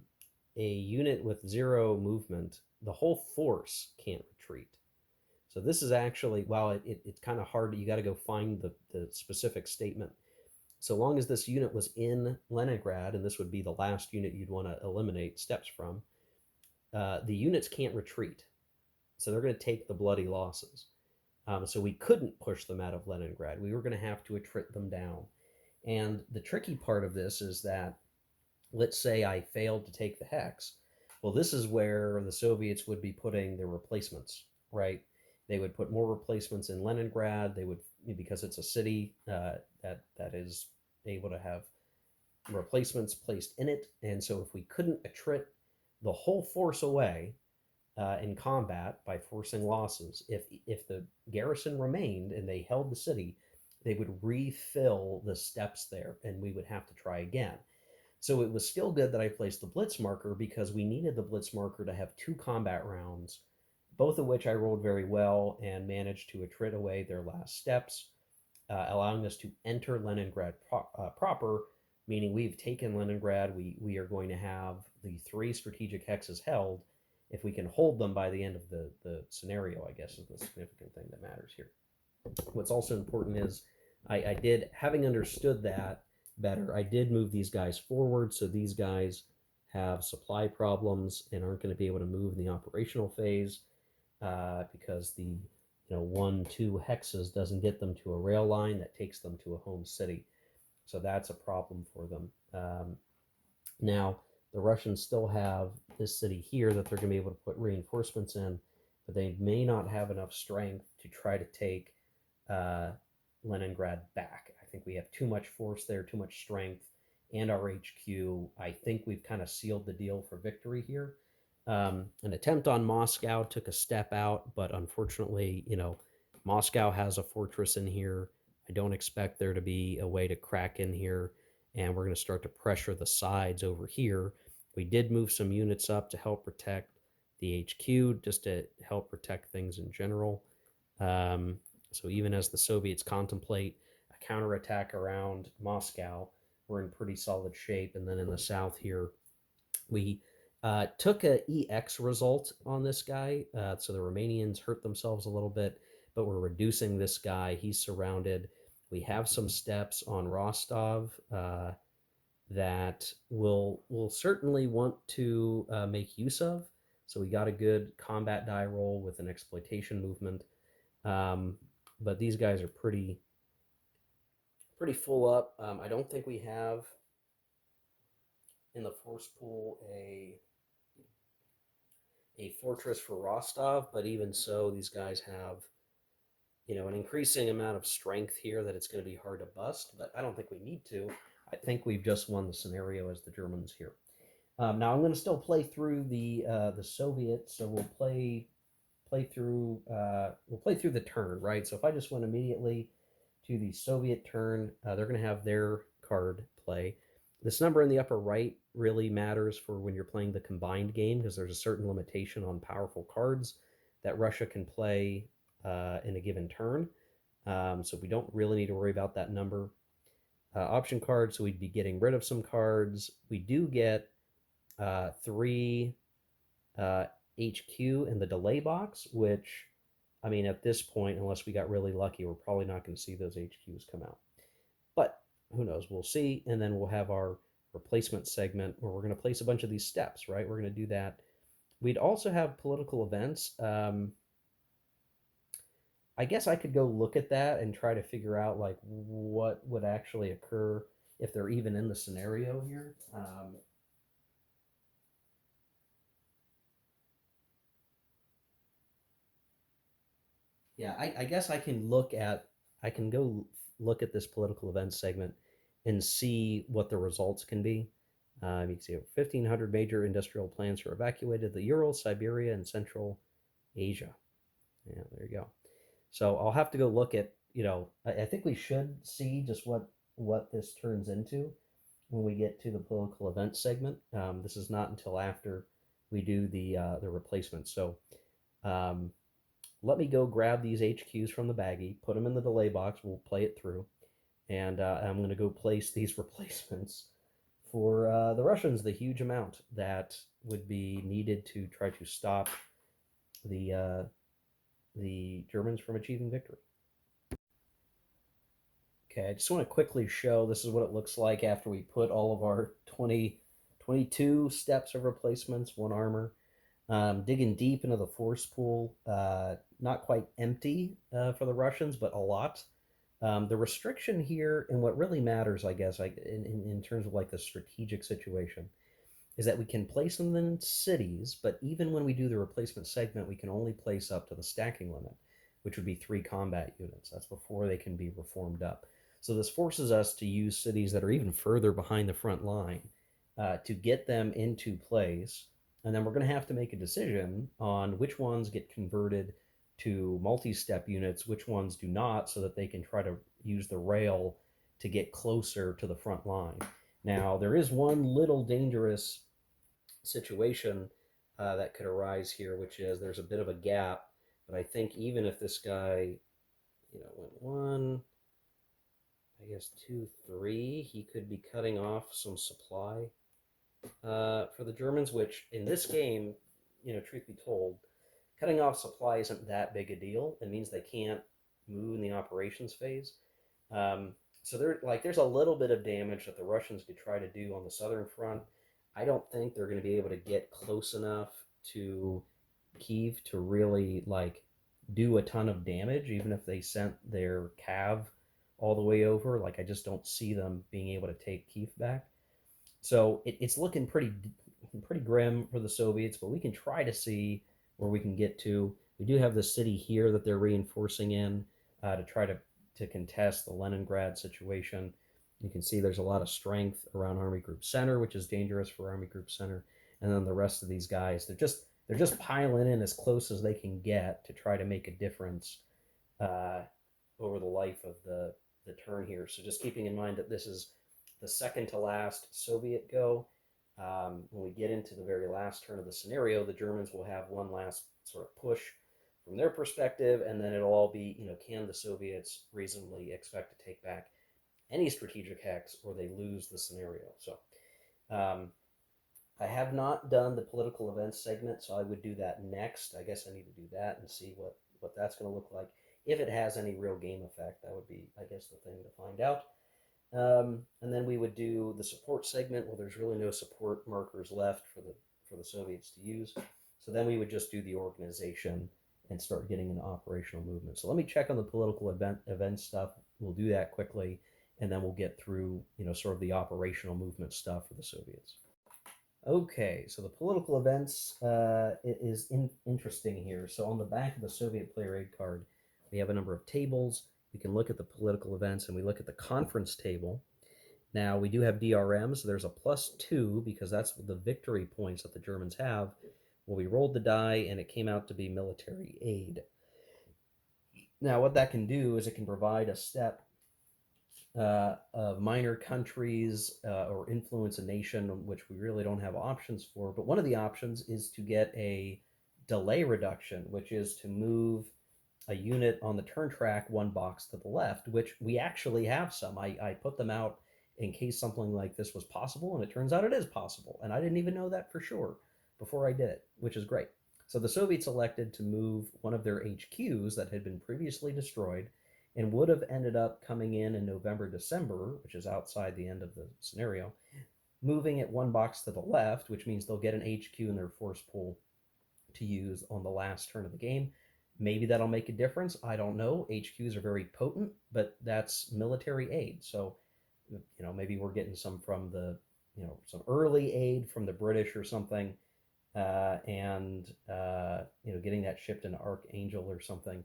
a unit with zero movement, the whole force can't retreat. So this is actually, while it's kind of hard, you got to go find the specific statement. So long as this unit was in Leningrad, and this would be the last unit you'd want to eliminate steps from, the units can't retreat. So they're going to take the bloody losses. So we couldn't push them out of Leningrad. We were going to have to attrit them down. And the tricky part of this is that, let's say I failed to take the hex. Well, this is where the Soviets would be putting their replacements, right? They would put more replacements in Leningrad. They would, because it's a city that is able to have replacements placed in it. And so if we couldn't attrit the whole force away in combat by forcing losses, if the garrison remained and they held the city, they would refill the steps there, and we would have to try again. So it was still good that I placed the blitz marker because we needed the blitz marker to have two combat rounds, both of which I rolled very well and managed to attrit away their last steps, allowing us to enter Leningrad proper, meaning we've taken Leningrad. We are going to have the three strategic hexes held. If we can hold them by the end of the scenario, I guess is the significant thing that matters here. What's also important is I did, having understood that better, I did move these guys forward, so these guys have supply problems and aren't going to be able to move in the operational phase because the 1-2 hexes doesn't get them to a rail line that takes them to a home city. So that's a problem for them. Now, the Russians still have this city here that they're going to be able to put reinforcements in, but they may not have enough strength to try to take Leningrad back. I think we have too much force there, too much strength, and our HQ. I think we've kind of sealed the deal for victory here. An attempt on Moscow took a step out, but unfortunately, Moscow has a fortress in here. I don't expect there to be a way to crack in here, and we're going to start to pressure the sides over here. We did move some units up to help protect the HQ, just to help protect things in general. So even as the Soviets contemplate a counterattack around Moscow, we're in pretty solid shape. And then in the south here, we took a EX result on this guy. So the Romanians hurt themselves a little bit, but we're reducing this guy. He's surrounded. We have some steps on Rostov that we'll certainly want to make use of. So we got a good combat die roll with an exploitation movement, um, but these guys are pretty full up. I don't think we have in the force pool a fortress for Rostov, but even so, these guys have an increasing amount of strength here that it's going to be hard to bust. But I don't think we need to. I think we've just won the scenario as the Germans here. Now I'm going to still play through the Soviets, so we'll play through the turn, right? So if I just went immediately to the Soviet turn, they're going to have their card play. This number in the upper right really matters for when you're playing the combined game because there's a certain limitation on powerful cards that Russia can play in a given turn. So we don't really need to worry about that number. Option cards, so we'd be getting rid of some cards. We do get three HQ in the delay box, which, I mean, at this point, unless we got really lucky, we're probably not going to see those HQs come out. But who knows? We'll see. And then we'll have our replacement segment where we're going to place a bunch of these steps, right? We're going to do that. We'd also have political events. I guess I could go look at that and try to figure out like what would actually occur if they're even in the scenario here. Yeah, I guess I can go look at this political events segment and see what the results can be. You can see 1,500 major industrial plants are evacuated: the Urals, Siberia, and Central Asia. Yeah, there you go. So I'll have to go look at. I think we should see just what this turns into when we get to the political events segment. This is not until after we do the replacement. So um, let me go grab these HQs from the baggie, put them in the delay box. We'll play it through, and I'm going to go place these replacements for the Russians. The huge amount that would be needed to try to stop the uh, the Germans from achieving victory. Okay, I just want to quickly show this is what it looks like after we put all of our 22 steps of replacements, one armor. Digging deep into the force pool, not quite empty for the Russians, but a lot. The restriction here, and what really matters, I guess, like in terms of like the strategic situation, is that we can place them in cities, but even when we do the replacement segment, we can only place up to the stacking limit, which would be 3 combat units. That's before they can be reformed up. So this forces us to use cities that are even further behind the front line to get them into place. And then we're going to have to make a decision on which ones get converted to multi-step units, which ones do not, so that they can try to use the rail to get closer to the front line. Now, there is one little dangerous situation that could arise here, which is there's a bit of a gap. But I think even if this guy, went one, I guess two, three, he could be cutting off some supply for the Germans, which in this game, truth be told, cutting off supply isn't that big a deal. It means they can't move in the operations phase. Um, so there's a little bit of damage that the Russians could try to do on the southern front. I don't think they're going to be able to get close enough to Kiev to really like do a ton of damage, even if they sent their cav all the way over. Like I just don't see them being able to take Kiev back. So it's looking pretty grim for the Soviets, but we can try to see where we can get to. We do have the city here that they're reinforcing in to try to contest the Leningrad situation. You can see there's a lot of strength around Army Group Center, which is dangerous for Army Group Center. And then the rest of these guys, they're just piling in as close as they can get to try to make a difference uh, over the life of the turn here. So just keeping in mind that this is the second to last Soviet go. When we get into the very last turn of the scenario, the Germans will have one last sort of push from their perspective, and then it'll all be, can the Soviets reasonably expect to take back any strategic hex, or they lose the scenario? So um, I have not done the political events segment, so I would do that next. I guess I need to do that and see what that's going to look like. if it has any real game effect. That would be, I guess, the thing to find out. And then we would do the support segment. Well, there's really no support markers left for the Soviets to use. So then we would just do the organization and start getting into operational movement. So let me check on the political event stuff. We'll do that quickly, and then we'll get through sort of the operational movement stuff for the Soviets. Okay, so the political events is interesting here. So on the back of the Soviet player aid card, we have a number of tables. We can look at the political events, and we look at the conference table. Now we do have DRMs. So there's a +2 because that's the victory points that the Germans have. Well, we rolled the die, and it came out to be military aid. Now, what that can do is it can provide a step of minor countries or influence a nation, which we really don't have options for. But one of the options is to get a delay reduction, which is to move a unit on the turn track one box to the left, which we actually have some. I put them out in case something like this was possible, and it turns out it is possible. And I didn't even know that for sure before I did it, which is great. So the Soviets elected to move one of their HQs that had been previously destroyed and would have ended up coming in November, December, which is outside the end of the scenario, moving it one box to the left, which means they'll get an HQ in their force pool to use on the last turn of the game. Maybe that'll make a difference. I don't know. HQs are very potent, but that's military aid. So, maybe we're getting some from some early aid from the British or something, and getting that shipped in Archangel or something,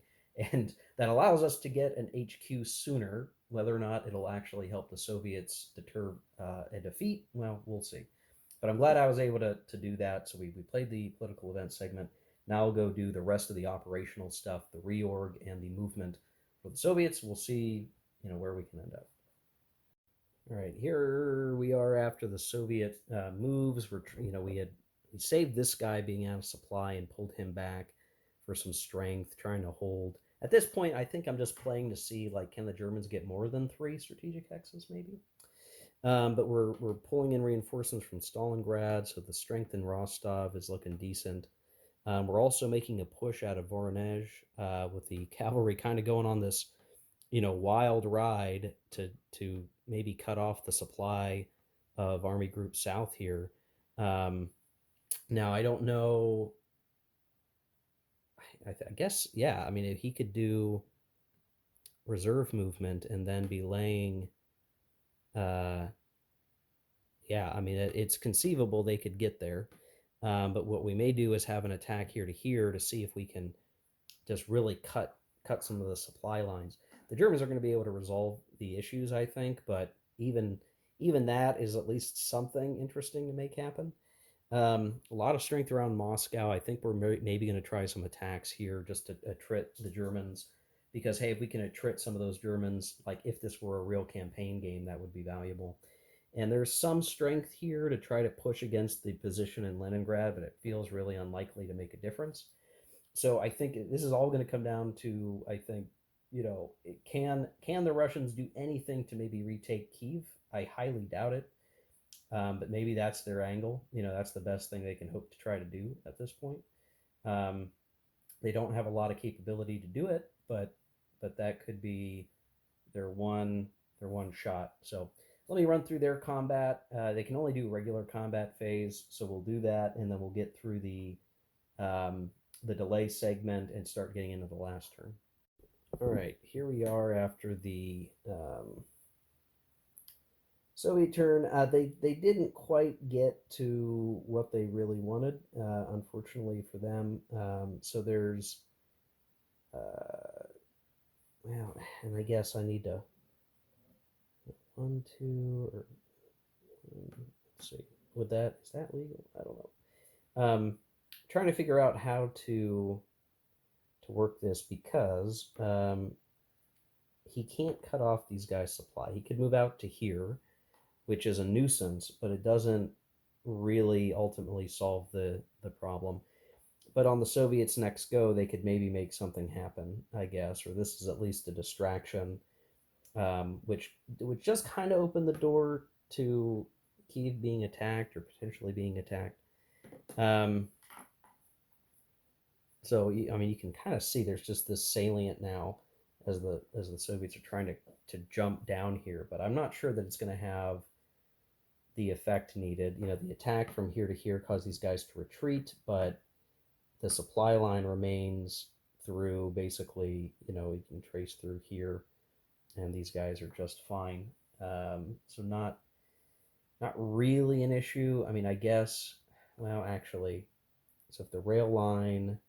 and that allows us to get an HQ sooner. Whether or not it'll actually help the Soviets deter a defeat, well, we'll see. But I'm glad I was able to do that. So we played the political event segment. Now I'll go do the rest of the operational stuff, the reorg and the movement for the Soviets. We'll see, where we can end up. All right, here we are after the Soviet moves. We saved this guy being out of supply and pulled him back for some strength, trying to hold. At this point, I think I'm just playing to see can the Germans get more than 3 strategic hexes, maybe. But we're pulling in reinforcements from Stalingrad, so the strength in Rostov is looking decent. We're also making a push out of Voronezh with the cavalry kind of going on this wild ride to maybe cut off the supply of Army Group South here. Now I don't know. I guess yeah. I mean, if he could do reserve movement and then be laying, yeah. I mean, it's conceivable they could get there. But what we may do is have an attack here to see if we can just really cut some of the supply lines. The Germans are going to be able to resolve the issues, I think, but even that is at least something interesting to make happen. A lot of strength around Moscow. I think we're maybe going to try some attacks here just to attrit the Germans, because hey, if we can attrit some of those Germans, like if this were a real campaign game, that would be valuable. And there's some strength here to try to push against the position in Leningrad, but it feels really unlikely to make a difference. So I think this is all going to come down to, I think, can the Russians do anything to maybe retake Kiev? I highly doubt it. But maybe that's their angle. That's the best thing they can hope to try to do at this point. Um, they don't have a lot of capability to do it, but that could be their one shot. So let me run through their combat. They can only do regular combat phase, so we'll do that, and then we'll get through the delay segment and start getting into the last turn. All right, here we are after the Soviet turn. They didn't quite get to what they really wanted, unfortunately for them. So there's, well, and I guess I need to 1, 2, or let's see. Is that legal? I don't know. Trying to figure out how to work this because he can't cut off these guys' supply. He could move out to here, which is a nuisance, but it doesn't really ultimately solve the problem. But on the Soviets' next go, they could maybe make something happen, I guess, or this is at least a distraction, which would just kind of open the door to Kiev being attacked or potentially being attacked. So, I mean, you can kind of see there's just this salient now as the Soviets are trying to jump down here. But I'm not sure that it's going to have the effect needed. The attack from here to here caused these guys to retreat, but the supply line remains through basically. You can trace through here, and these guys are just fine. So not really an issue. I mean, I guess. Well, actually, so if the rail line.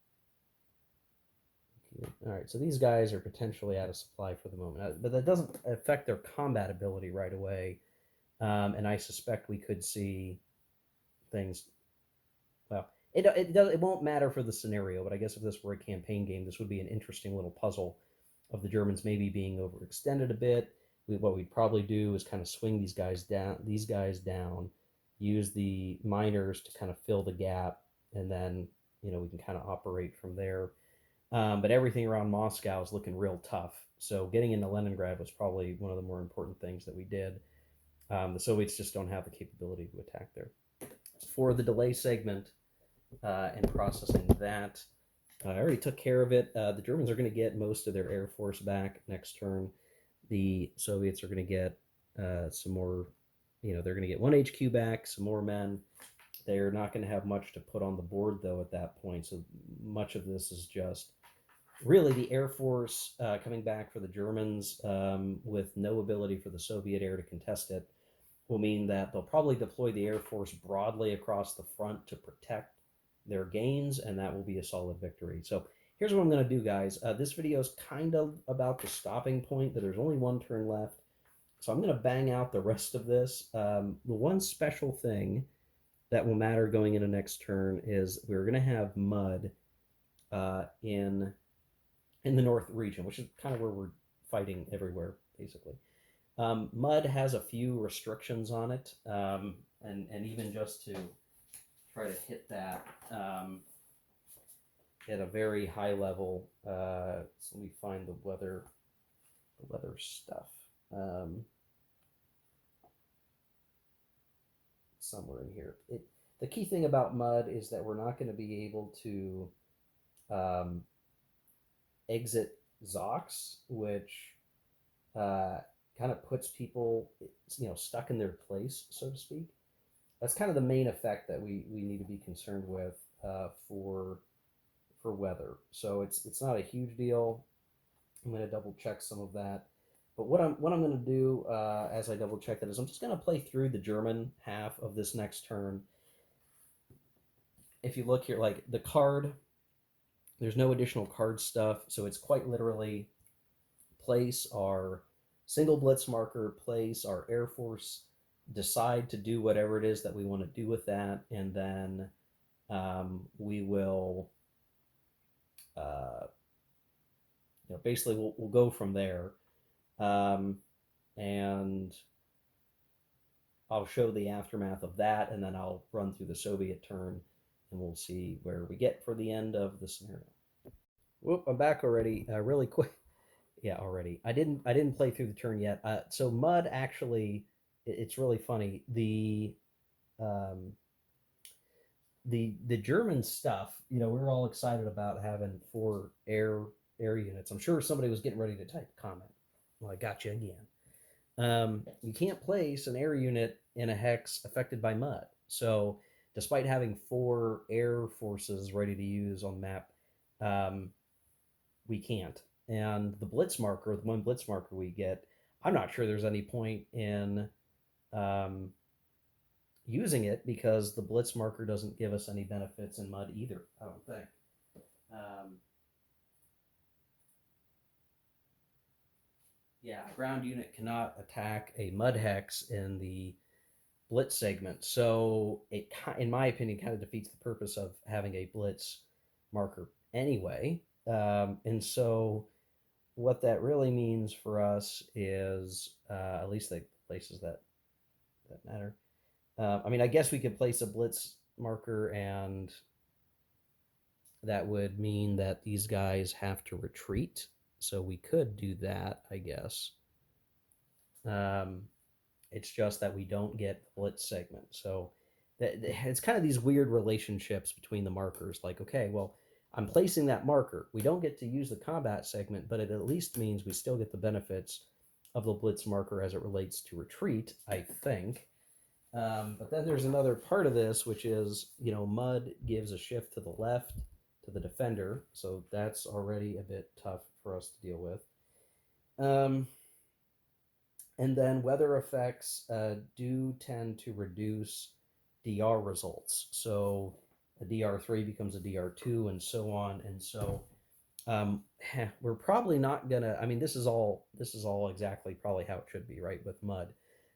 All right, so these guys are potentially out of supply for the moment, but that doesn't affect their combat ability right away. And I suspect we could see things. Well, it won't matter for the scenario, but I guess if this were a campaign game, this would be an interesting little puzzle of the Germans maybe being overextended a bit. What we'd probably do is kind of swing these guys down, use the miners to kind of fill the gap, and then we can kind of operate from there. But everything around Moscow is looking real tough. So getting into Leningrad was probably one of the more important things that we did. The Soviets just don't have the capability to attack there. For the delay segment and processing that, I already took care of it. The Germans are going to get most of their air force back next turn. The Soviets are going to get some more. They're going to get one HQ back, some more men. They're not going to have much to put on the board though at that point. So much of this is just really the Air Force coming back for the Germans with no ability for the Soviet air to contest it will mean that they'll probably deploy the Air Force broadly across the front to protect their gains, and that will be a solid victory. So here's what I'm going to do, guys. This video is kind of about the stopping point, but there's only one turn left. So I'm going to bang out the rest of this. The one special thing that will matter going into next turn is we're going to have mud in the north region, which is kind of where we're fighting everywhere, basically. Mud has a few restrictions on it, and even just to try to hit that at a very high level. So let me find the weather stuff somewhere in here. The key thing about mud is that we're not going to be able to um, exit Zox, which uh, kind of puts people, stuck in their place, so to speak. That's kind of the main effect that we need to be concerned with for weather. So it's not a huge deal. I'm going to double check some of that. But what I'm going to do as I double check that is I'm just going to play through the German half of this next turn. If you look here, like the card, there's no additional card stuff, so it's quite literally place our single blitz marker, place our Air Force, decide to do whatever it is that we want to do with that, and then we will, uh, basically we'll go from there, and I'll show the aftermath of that, and then I'll run through the Soviet turn, and we'll see where we get for the end of the scenario. Whoop! I'm back already. Really quick. Yeah, already. I didn't play through the turn yet. So mud actually, it's really funny. Um, the German stuff. We were all excited about having 4 air units. I'm sure somebody was getting ready to type a comment. Well, I got you again. You can't place an air unit in a hex affected by mud. So, despite having 4 air forces ready to use on the map, um, we can't. And the blitz marker, the one blitz marker we get, I'm not sure there's any point in um, using it because the blitz marker doesn't give us any benefits in mud either. I don't think. Um, yeah, ground unit cannot attack a mud hex in the blitz segment, so it, in my opinion, kind of defeats the purpose of having a blitz marker anyway. And so what that really means for us is at least the places that matter. I mean, I guess we could place a blitz marker, and that would mean that these guys have to retreat. So we could do that, I guess. Um, it's just that we don't get the blitz segment. So it's kind of these weird relationships between the markers. Like, okay, well, I'm placing that marker. We don't get to use the combat segment, but it at least means we still get the benefits of the blitz marker as it relates to retreat, I think. But then there's another part of this, which is, mud gives a shift to the left to the defender. So that's already a bit tough for us to deal with. Um, and then weather effects do tend to reduce DR results. So a DR3 becomes a DR2 and so on. And so we're probably not gonna. I mean, this is all exactly probably how it should be, right? With mud,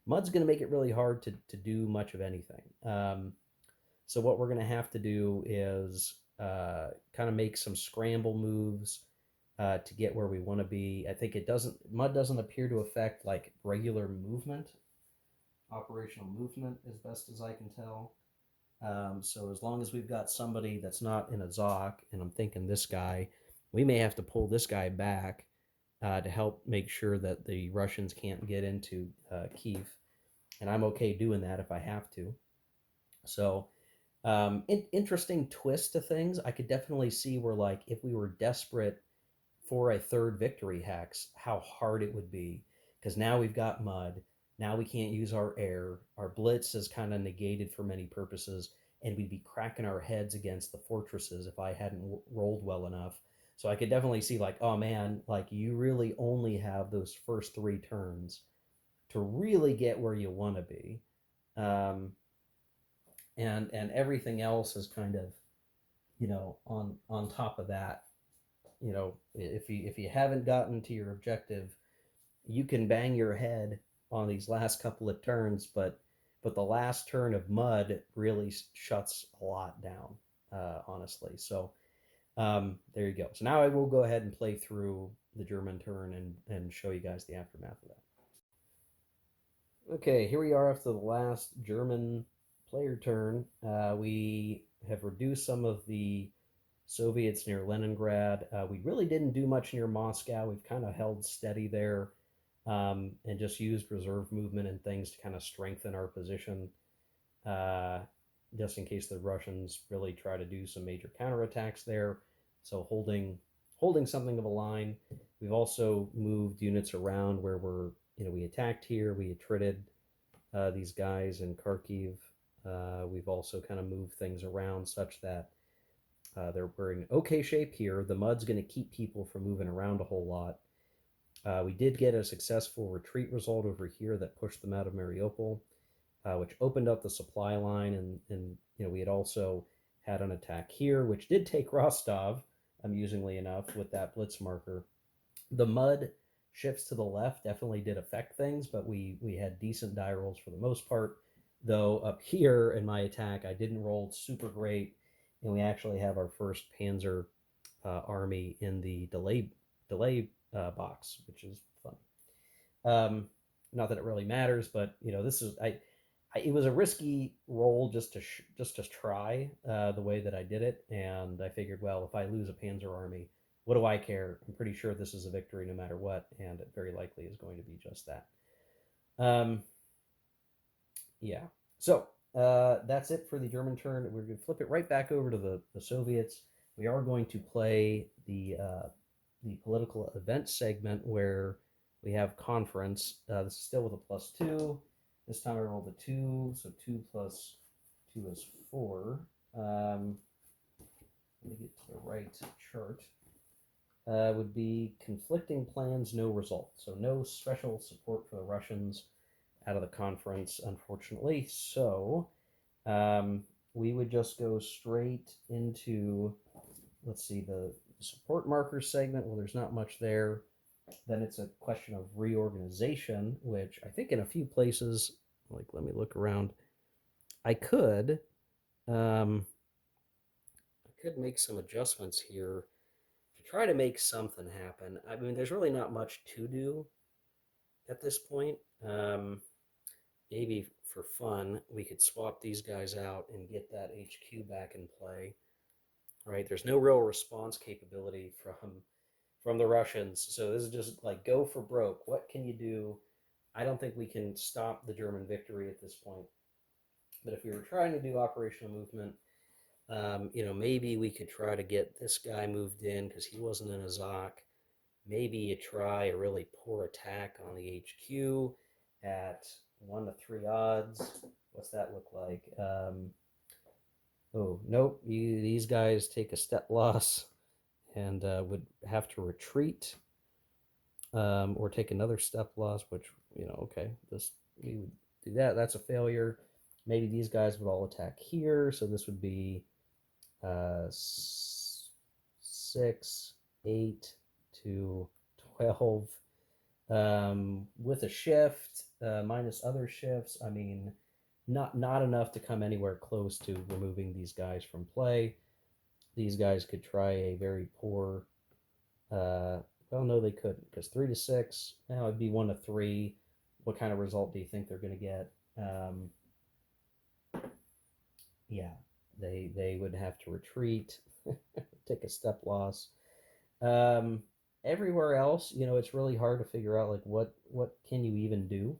mud's gonna make it really hard to do much of anything. So what we're gonna have to do is kind of make some scramble moves to get where we want to be. I think it doesn't mud doesn't appear to affect like regular movement, operational movement, as best as I can tell. So as long as we've got somebody that's not in a Zoc, and I'm thinking this guy, we may have to pull this guy back to help make sure that the Russians can't get into Kiev, and I'm okay doing that if I have to. So interesting twist to things. I could definitely see where like if we were desperate for a third victory hex, how hard it would be. Because now we've got mud. Now we can't use our air. Our blitz is kind of negated for many purposes, and we'd be cracking our heads against the fortresses if I hadn't rolled well enough. So I could definitely see, like, oh man, like you really only have those first 3 turns to really get where you want to be, um, and everything else is kind of on top of that. If you haven't gotten to your objective, you can bang your head on these last couple of turns, but the last turn of mud really shuts a lot down, honestly. So there you go. So now I will go ahead and play through the German turn and show you guys the aftermath of that. Okay, here we are after the last German player turn. We have reduced some of the Soviets near Leningrad. We really didn't do much near Moscow. We've kind of held steady there, and just used reserve movement and things to kind of strengthen our position, uh, just in case the Russians really try to do some major counterattacks there. So holding something of a line. We've also moved units around where we attacked here. We attrited these guys in Kharkiv. We've also kind of moved things around such that we're in okay shape here. The mud's going to keep people from moving around a whole lot. We did get a successful retreat result over here that pushed them out of Mariupol, which opened up the supply line, and we had also had an attack here, which did take Rostov, amusingly enough, with that blitz marker. The mud shifts to the left definitely did affect things, but we had decent die rolls for the most part. Though up here in my attack, I didn't roll super great, and we actually have our first Panzer army in the delay box, which is fun. Not that it really matters, but this is it was a risky roll just to try the way that I did it, and I figured, well, if I lose a Panzer army, what do I care? I'm pretty sure this is a victory no matter what, and it very likely is going to be just that. Um, yeah. So that's it for the German turn. We're going to flip it right back over to the Soviets. We are going to play the political event segment where we have conference. This is still with a +2. This time I rolled a 2, so 2 plus 2 is 4. Let me get to the right chart. Would be conflicting plans, no result. So no special support for the Russians out of the conference, unfortunately. So we would just go straight into, let's see, the support markers segment. Well, there's not much there. Then it's a question of reorganization, which I think in a few places, like let me look around, I um, could make some adjustments here to try to make something happen. I mean, there's really not much to do at this point. Maybe for fun, we could swap these guys out and get that HQ back in play. Right? There's no real response capability from the Russians, so this is just like go for broke. What can you do? I don't think we can stop the German victory at this point. But if we were trying to do operational movement, Maybe we could try to get this guy moved in because he wasn't in a Zoc. Maybe you try a really poor attack on the HQ at 1 to 3 odds. What's that look like? Oh, nope. These guys take a step loss and would have to retreat or take another step loss, which, okay, this we would do that. That's a failure. Maybe these guys would all attack here. So this would be 6, 8 to 12 with a shift minus other shifts. I mean, not enough to come anywhere close to removing these guys from play. These guys could try a very poor. Uh, well, no, they couldn't because 3 to 6. Now it'd be 1 to 3. What kind of result do you think they're going to get? Yeah, they would have to retreat, take a step loss. Um, Everywhere else, it's really hard to figure out like what can you even do.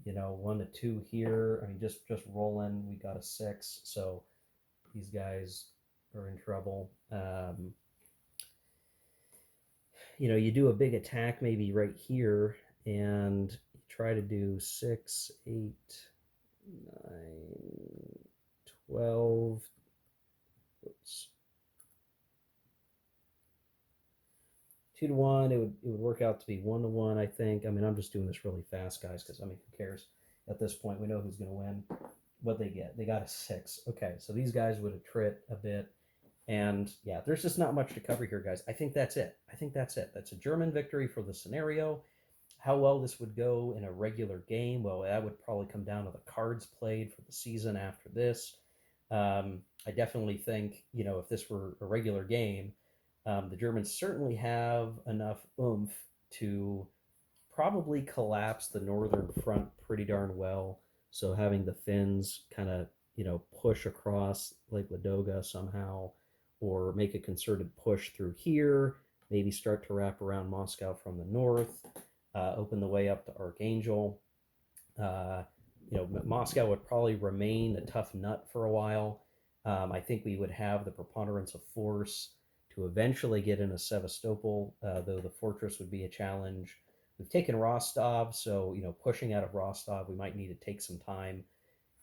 1 to 2 here. I mean, just rolling. We got a 6, so these guys are in trouble. You do a big attack maybe right here, and you try to do 6, 8, 9, 12. Oops. 2 to 1. It would work out to be 1 to 1. I think. I mean, I'm just doing this really fast, guys, because I mean, who cares? At this point, we know who's going to win. What they get? They got a 6. Okay, so these guys would attrit a bit, and yeah, there's just not much to cover here, guys. I think that's it. I think that's it. That's a German victory for the scenario. How well this would go in a regular game, well, that would probably come down to the cards played for the season after this. I definitely think, if this were a regular game, the Germans certainly have enough oomph to probably collapse the northern front pretty darn well. So having the Finns kind of, push across Lake Ladoga somehow, or make a concerted push through here, maybe start to wrap around Moscow from the north, open the way up to Archangel. Uh, Moscow would probably remain a tough nut for a while. I think we would have the preponderance of force to eventually get into Sevastopol, though the fortress would be a challenge. We've taken Rostov, so pushing out of Rostov, we might need to take some time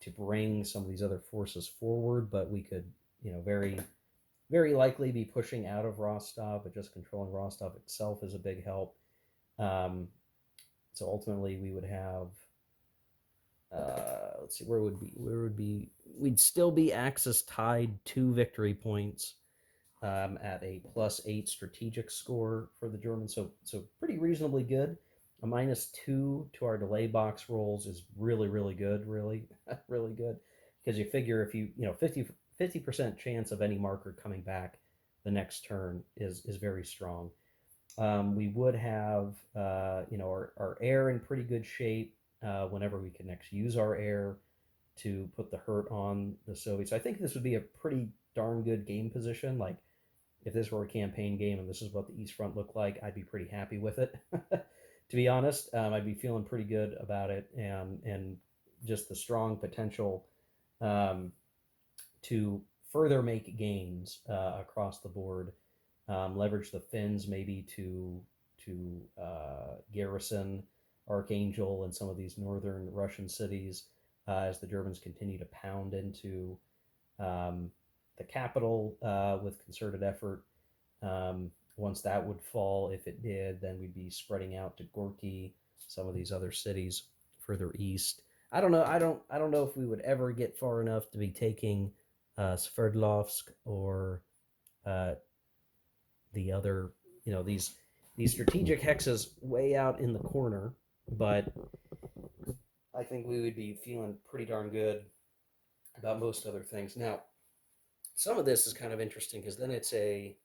to bring some of these other forces forward, but we could, very very likely be pushing out of Rostov, but just controlling Rostov itself is a big help. Um, so ultimately, we would have let's see, we'd still be Axis tied 2 victory points at a +8 strategic score for the Germans. So pretty reasonably good. A -2 to our delay box rolls is really, really good, really, really good. Because you figure if you, 50% chance of any marker coming back the next turn is very strong. We would have, our air in pretty good shape whenever we can next use our air to put the hurt on the Soviets. So I think this would be a pretty darn good game position. Like, if this were a campaign game and this is what the East Front looked like, I'd be pretty happy with it. To be honest, I'd be feeling pretty good about it, and just the strong potential um, to further make gains across the board. Leverage the Finns maybe to garrison Archangel and some of these northern Russian cities as the Germans continue to pound into um, the capital with concerted effort. Once that would fall, if it did, then we'd be spreading out to Gorky, some of these other cities further east. I don't know. I don't know if we would ever get far enough to be taking Sverdlovsk or uh, the other, these strategic hexes way out in the corner. But I think we would be feeling pretty darn good about most other things. Now, some of this is kind of interesting because then it's a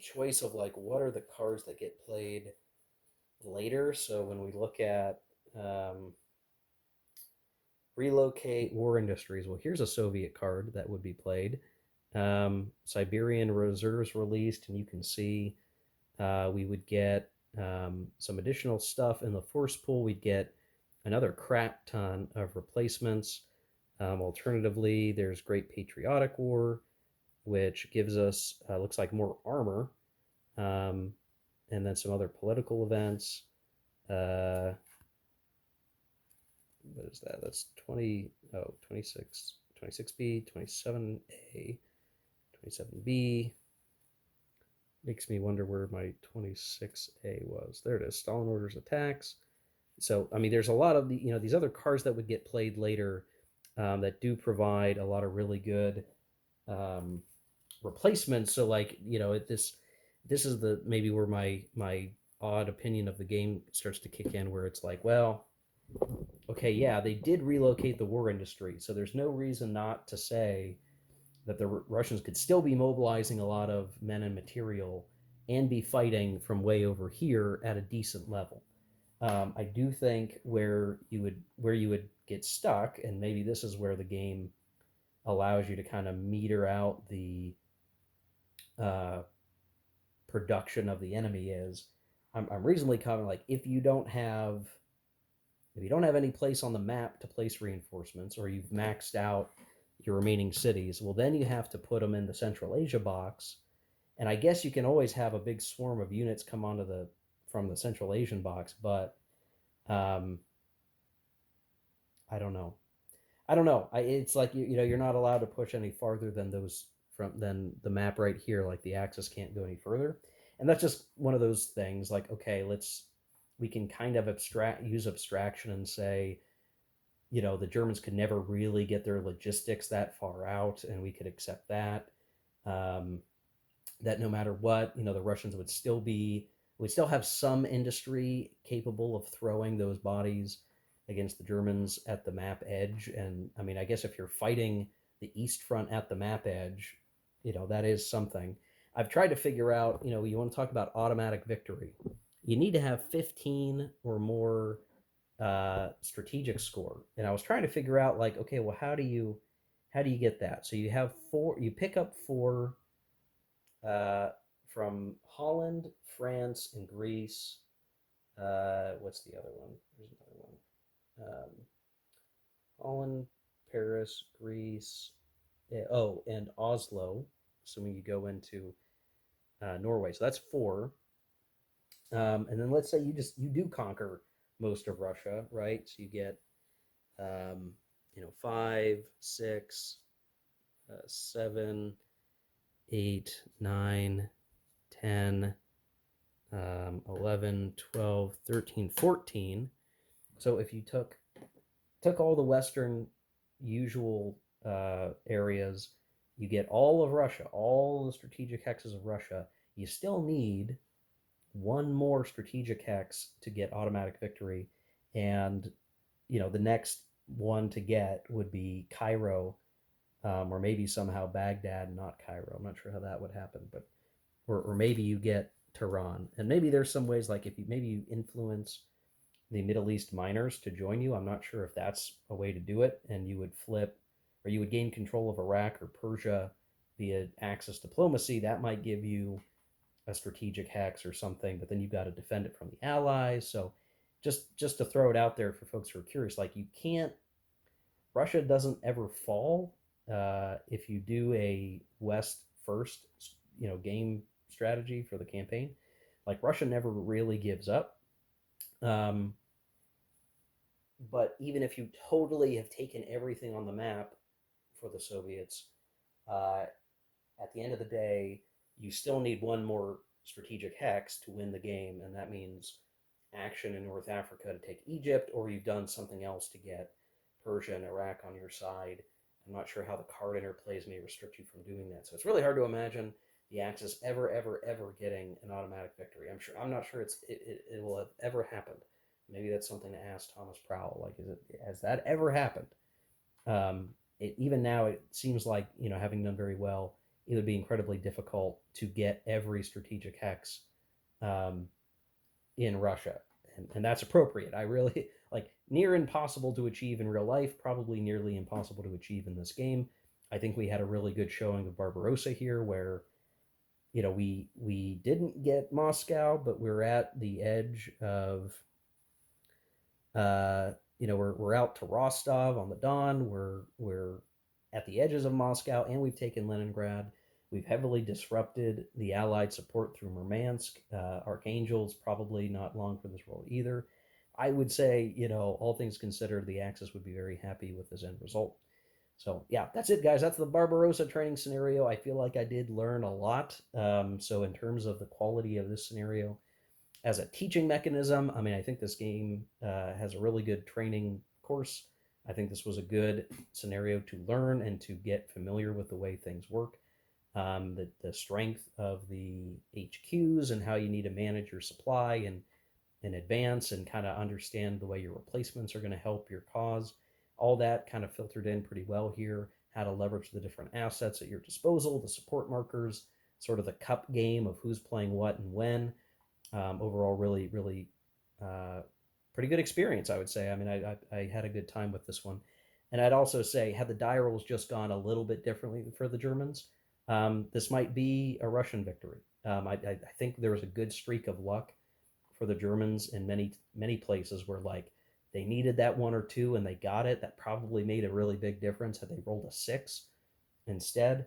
choice of like what are the cards that get played later. So when we look at relocate war industries, well, here's a Soviet card that would be played. Siberian reserves released, and you can see we would get some additional stuff in the force pool. We'd get another crap ton of replacements. Alternatively, there's Great Patriotic War, which gives us looks like more armor, um, and then some other political events. Uh, what is that? That's 20, oh, 26, 26B, 27A, 27B. Makes me wonder where my 26A was. There it is. Stalin orders attacks. So, I mean, there's a lot of these other cards that would get played later that do provide a lot of really good um, replacements. So, like, this is the maybe where my odd opinion of the game starts to kick in, where it's like, well, okay, yeah, they did relocate the war industry, so there's no reason not to say that the Russians could still be mobilizing a lot of men and material and be fighting from way over here at a decent level. I do think where you would get stuck, and maybe this is where the game allows you to kind of meter out the uh, production of the enemy is. I'm reasonably confident, like if you don't have any place on the map to place reinforcements, or you've maxed out your remaining cities, well, then you have to put them in the Central Asia box. And I guess you can always have a big swarm of units come onto the from the Central Asian box, but um, I don't know. I don't know. It's like you're not allowed to push any farther than those from than the map right here. Like the axis can't go any further, and that's just one of those things. Like, okay, we can kind of use abstraction and say, the Germans could never really get their logistics that far out, and we could accept that. Um, that no matter what, the Russians would still have some industry capable of throwing those bodies against the Germans at the map edge. And I mean, I guess if you're fighting the East Front at the map edge, that is something. I've tried to figure out, you want to talk about automatic victory. You need to have 15 or more strategic score. And I was trying to figure out, like, okay, well, how do you get that? So you pick up four uh, from Holland, France, and Greece. What's the other one? There's another one. Holland, Paris, Greece. Oh, and Oslo. Assuming you go into Norway, so that's four. And then let's say you do conquer most of Russia, right? So you get um, 5, 6, 7, 8, 9, 10, 11, 12, 13, 14. So if you took all the Western usual areas, you get all of Russia, all the strategic hexes of Russia. You still need one more strategic hex to get automatic victory, and the next one to get would be Cairo, or maybe somehow Baghdad, not Cairo. I'm not sure how that would happen, but or maybe you get Tehran, and maybe there's some ways, like if you influence the Middle East miners to join you. I'm not sure if that's a way to do it, and you would flip, or you would gain control of Iraq or Persia via Axis diplomacy. That might give you a strategic hex or something, but then you've got to defend it from the Allies. So just to throw it out there for folks who are curious, like you can't Russia doesn't ever fall if you do a West first, game strategy for the campaign. Like Russia never really gives up. Um, but even if you totally have taken everything on the map for the Soviets, uh, at the end of the day, you still need one more strategic hex to win the game, and that means action in North Africa to take Egypt, or you've done something else to get Persia and Iraq on your side. I'm not sure how the card interplays may restrict you from doing that. So it's really hard to imagine the Axis ever getting an automatic victory. I'm not sure it will have ever happened. Maybe that's something to ask Thomas Prowl. Like, has that ever happened? Even now, it seems like having done very well, it would be incredibly difficult to get every strategic hex um, in Russia, and that's appropriate. I really like near impossible to achieve in real life, probably nearly impossible to achieve in this game. I think we had a really good showing of Barbarossa here, where we didn't get Moscow, but we're at the edge of we're out to Rostov on the Don. We're at the edges of Moscow, and we've taken Leningrad. We've heavily disrupted the Allied support through Murmansk. Archangel's probably not long for this role either. I would say, all things considered, the Axis would be very happy with this end result. So yeah, that's it, guys. That's the Barbarossa training scenario. I feel like I did learn a lot. So in terms of the quality of this scenario as a teaching mechanism, I mean, I think this game has a really good training course. I think this was a good scenario to learn and to get familiar with the way things work. The strength of the HQs and how you need to manage your supply and in advance and kind of understand the way your replacements are going to help your cause. All that kind of filtered in pretty well here. How to leverage the different assets at your disposal, the support markers, sort of the cup game of who's playing what and when. Overall, really, really uh, pretty good experience, I would say. I mean, I had a good time with this one. And I'd also say, had the die rolls just gone a little bit differently for the Germans, this might be a Russian victory. I think there was a good streak of luck for the Germans in many places where like they needed that one or two and they got it. That probably made a really big difference. Had they rolled a six instead,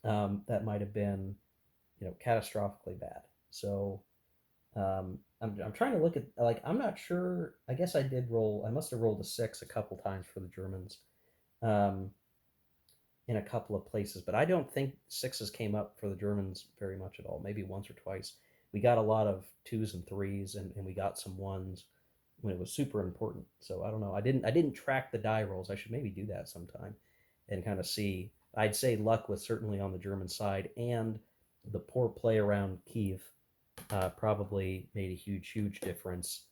that might have been catastrophically bad. So I'm trying to look at like I'm not sure. I guess I did roll. I must have rolled a six a couple times for the Germans. Um, in a couple of places, but I don't think sixes came up for the Germans very much at all. Maybe once or twice. We got a lot of twos and threes, and we got some ones when it was super important. So I don't know. I didn't track the die rolls. I should maybe do that sometime and kind of see. I'd say luck was certainly on the German side, and the poor play around Kiev probably made a huge difference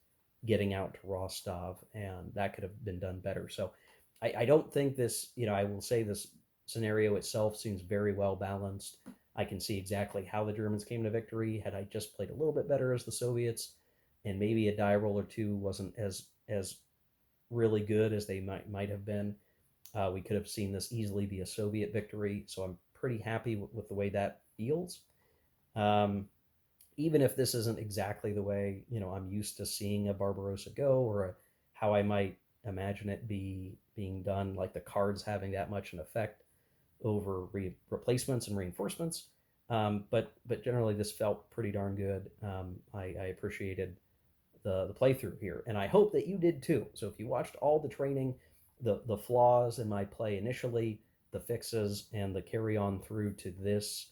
getting out to Rostov, and that could have been done better. So I don't think this, I will say this scenario itself seems very well balanced. I can see exactly how the Germans came to victory. Had I just played a little bit better as the Soviets, and maybe a die roll or two wasn't as really good as they might have been, we could have seen this easily be a Soviet victory. So I'm pretty happy with the way that feels. Um, Even if this isn't exactly the way I'm used to seeing a Barbarossa go, or how I might imagine it being done, like the cards having that much an effect over replacements and reinforcements. But generally, this felt pretty darn good. I appreciated the playthrough here, and I hope that you did too. So if you watched all the training, the flaws in my play initially, the fixes, and the carry on through to this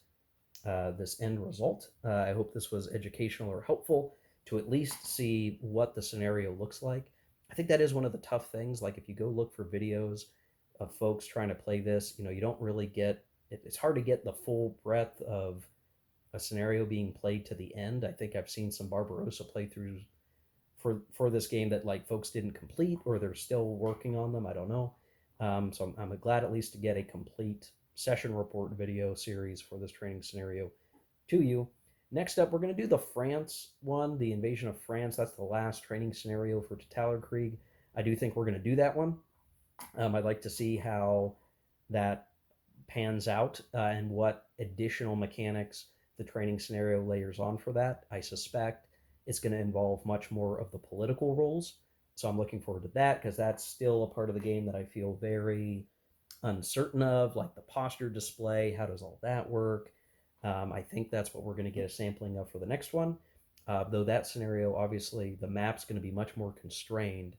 end result. I hope this was educational or helpful to at least see what the scenario looks like. I think that is one of the tough things. Like if you go look for videos of folks trying to play this, you don't really get it's hard to get the full breadth of a scenario being played to the end. I think I've seen some Barbarossa playthroughs for this game that like folks didn't complete or they're still working on them. I don't know. So I'm glad at least to get a complete session report video series for this training scenario to you. Next up, we're going to do the France one, the invasion of France. That's the last training scenario for Krieg. I do think we're going to do that one. I'd like to see how that pans out and what additional mechanics the training scenario layers on for that. I suspect it's going to involve much more of the political roles. So I'm looking forward to that because that's still a part of the game that I feel very uncertain of, like the posture display. How does all that work? I think that's what we're going to get a sampling of for the next one. Though that scenario, obviously, the map's going to be much more constrained.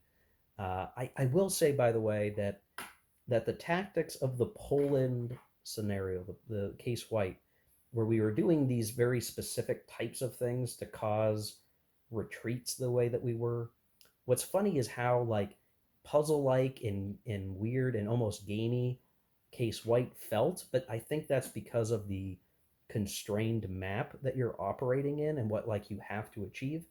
I will say, by the way, that the tactics of the Poland scenario, the case white, where we were doing these very specific types of things to cause retreats the way that we were. What's funny is how like puzzle like and weird and almost gamey case white felt, but I think that's because of the constrained map that you're operating in and what like you have to achieve,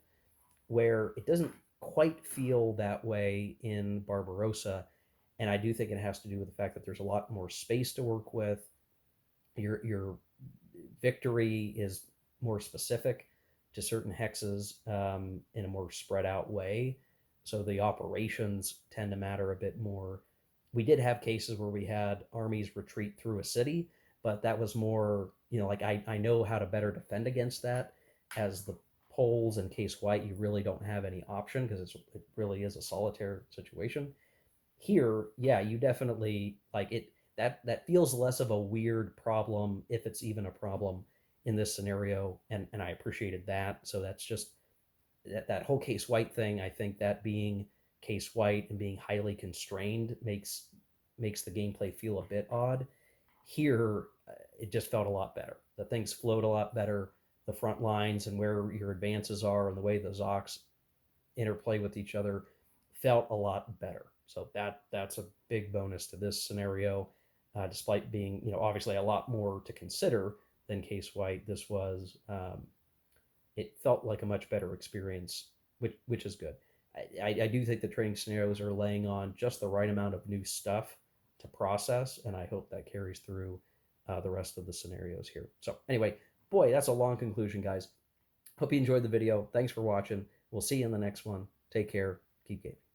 where it doesn't quite feel that way in Barbarossa. And I do think it has to do with the fact that there's a lot more space to work with. Your victory is more specific to certain hexes in a more spread out way. So the operations tend to matter a bit more. We did have cases where we had armies retreat through a city, but that was more, like I know how to better defend against that as the holes in case white, you really don't have any option because it really is a solitaire situation. Here, yeah, you definitely like it. That feels less of a weird problem, if it's even a problem in this scenario, and I appreciated that. So that's just that whole case white thing. I think that being case white and being highly constrained makes the gameplay feel a bit odd. Here, it just felt a lot better. The things flowed a lot better. The front lines and where your advances are and the way the Zocs interplay with each other felt a lot better. So that's a big bonus to this scenario. Despite being, obviously a lot more to consider than Case White, this was it felt like a much better experience, which is good. I do think the training scenarios are laying on just the right amount of new stuff to process, and I hope that carries through the rest of the scenarios here. So anyway, boy, that's a long conclusion, guys. Hope you enjoyed the video. Thanks for watching. We'll see you in the next one. Take care. Keep gaming.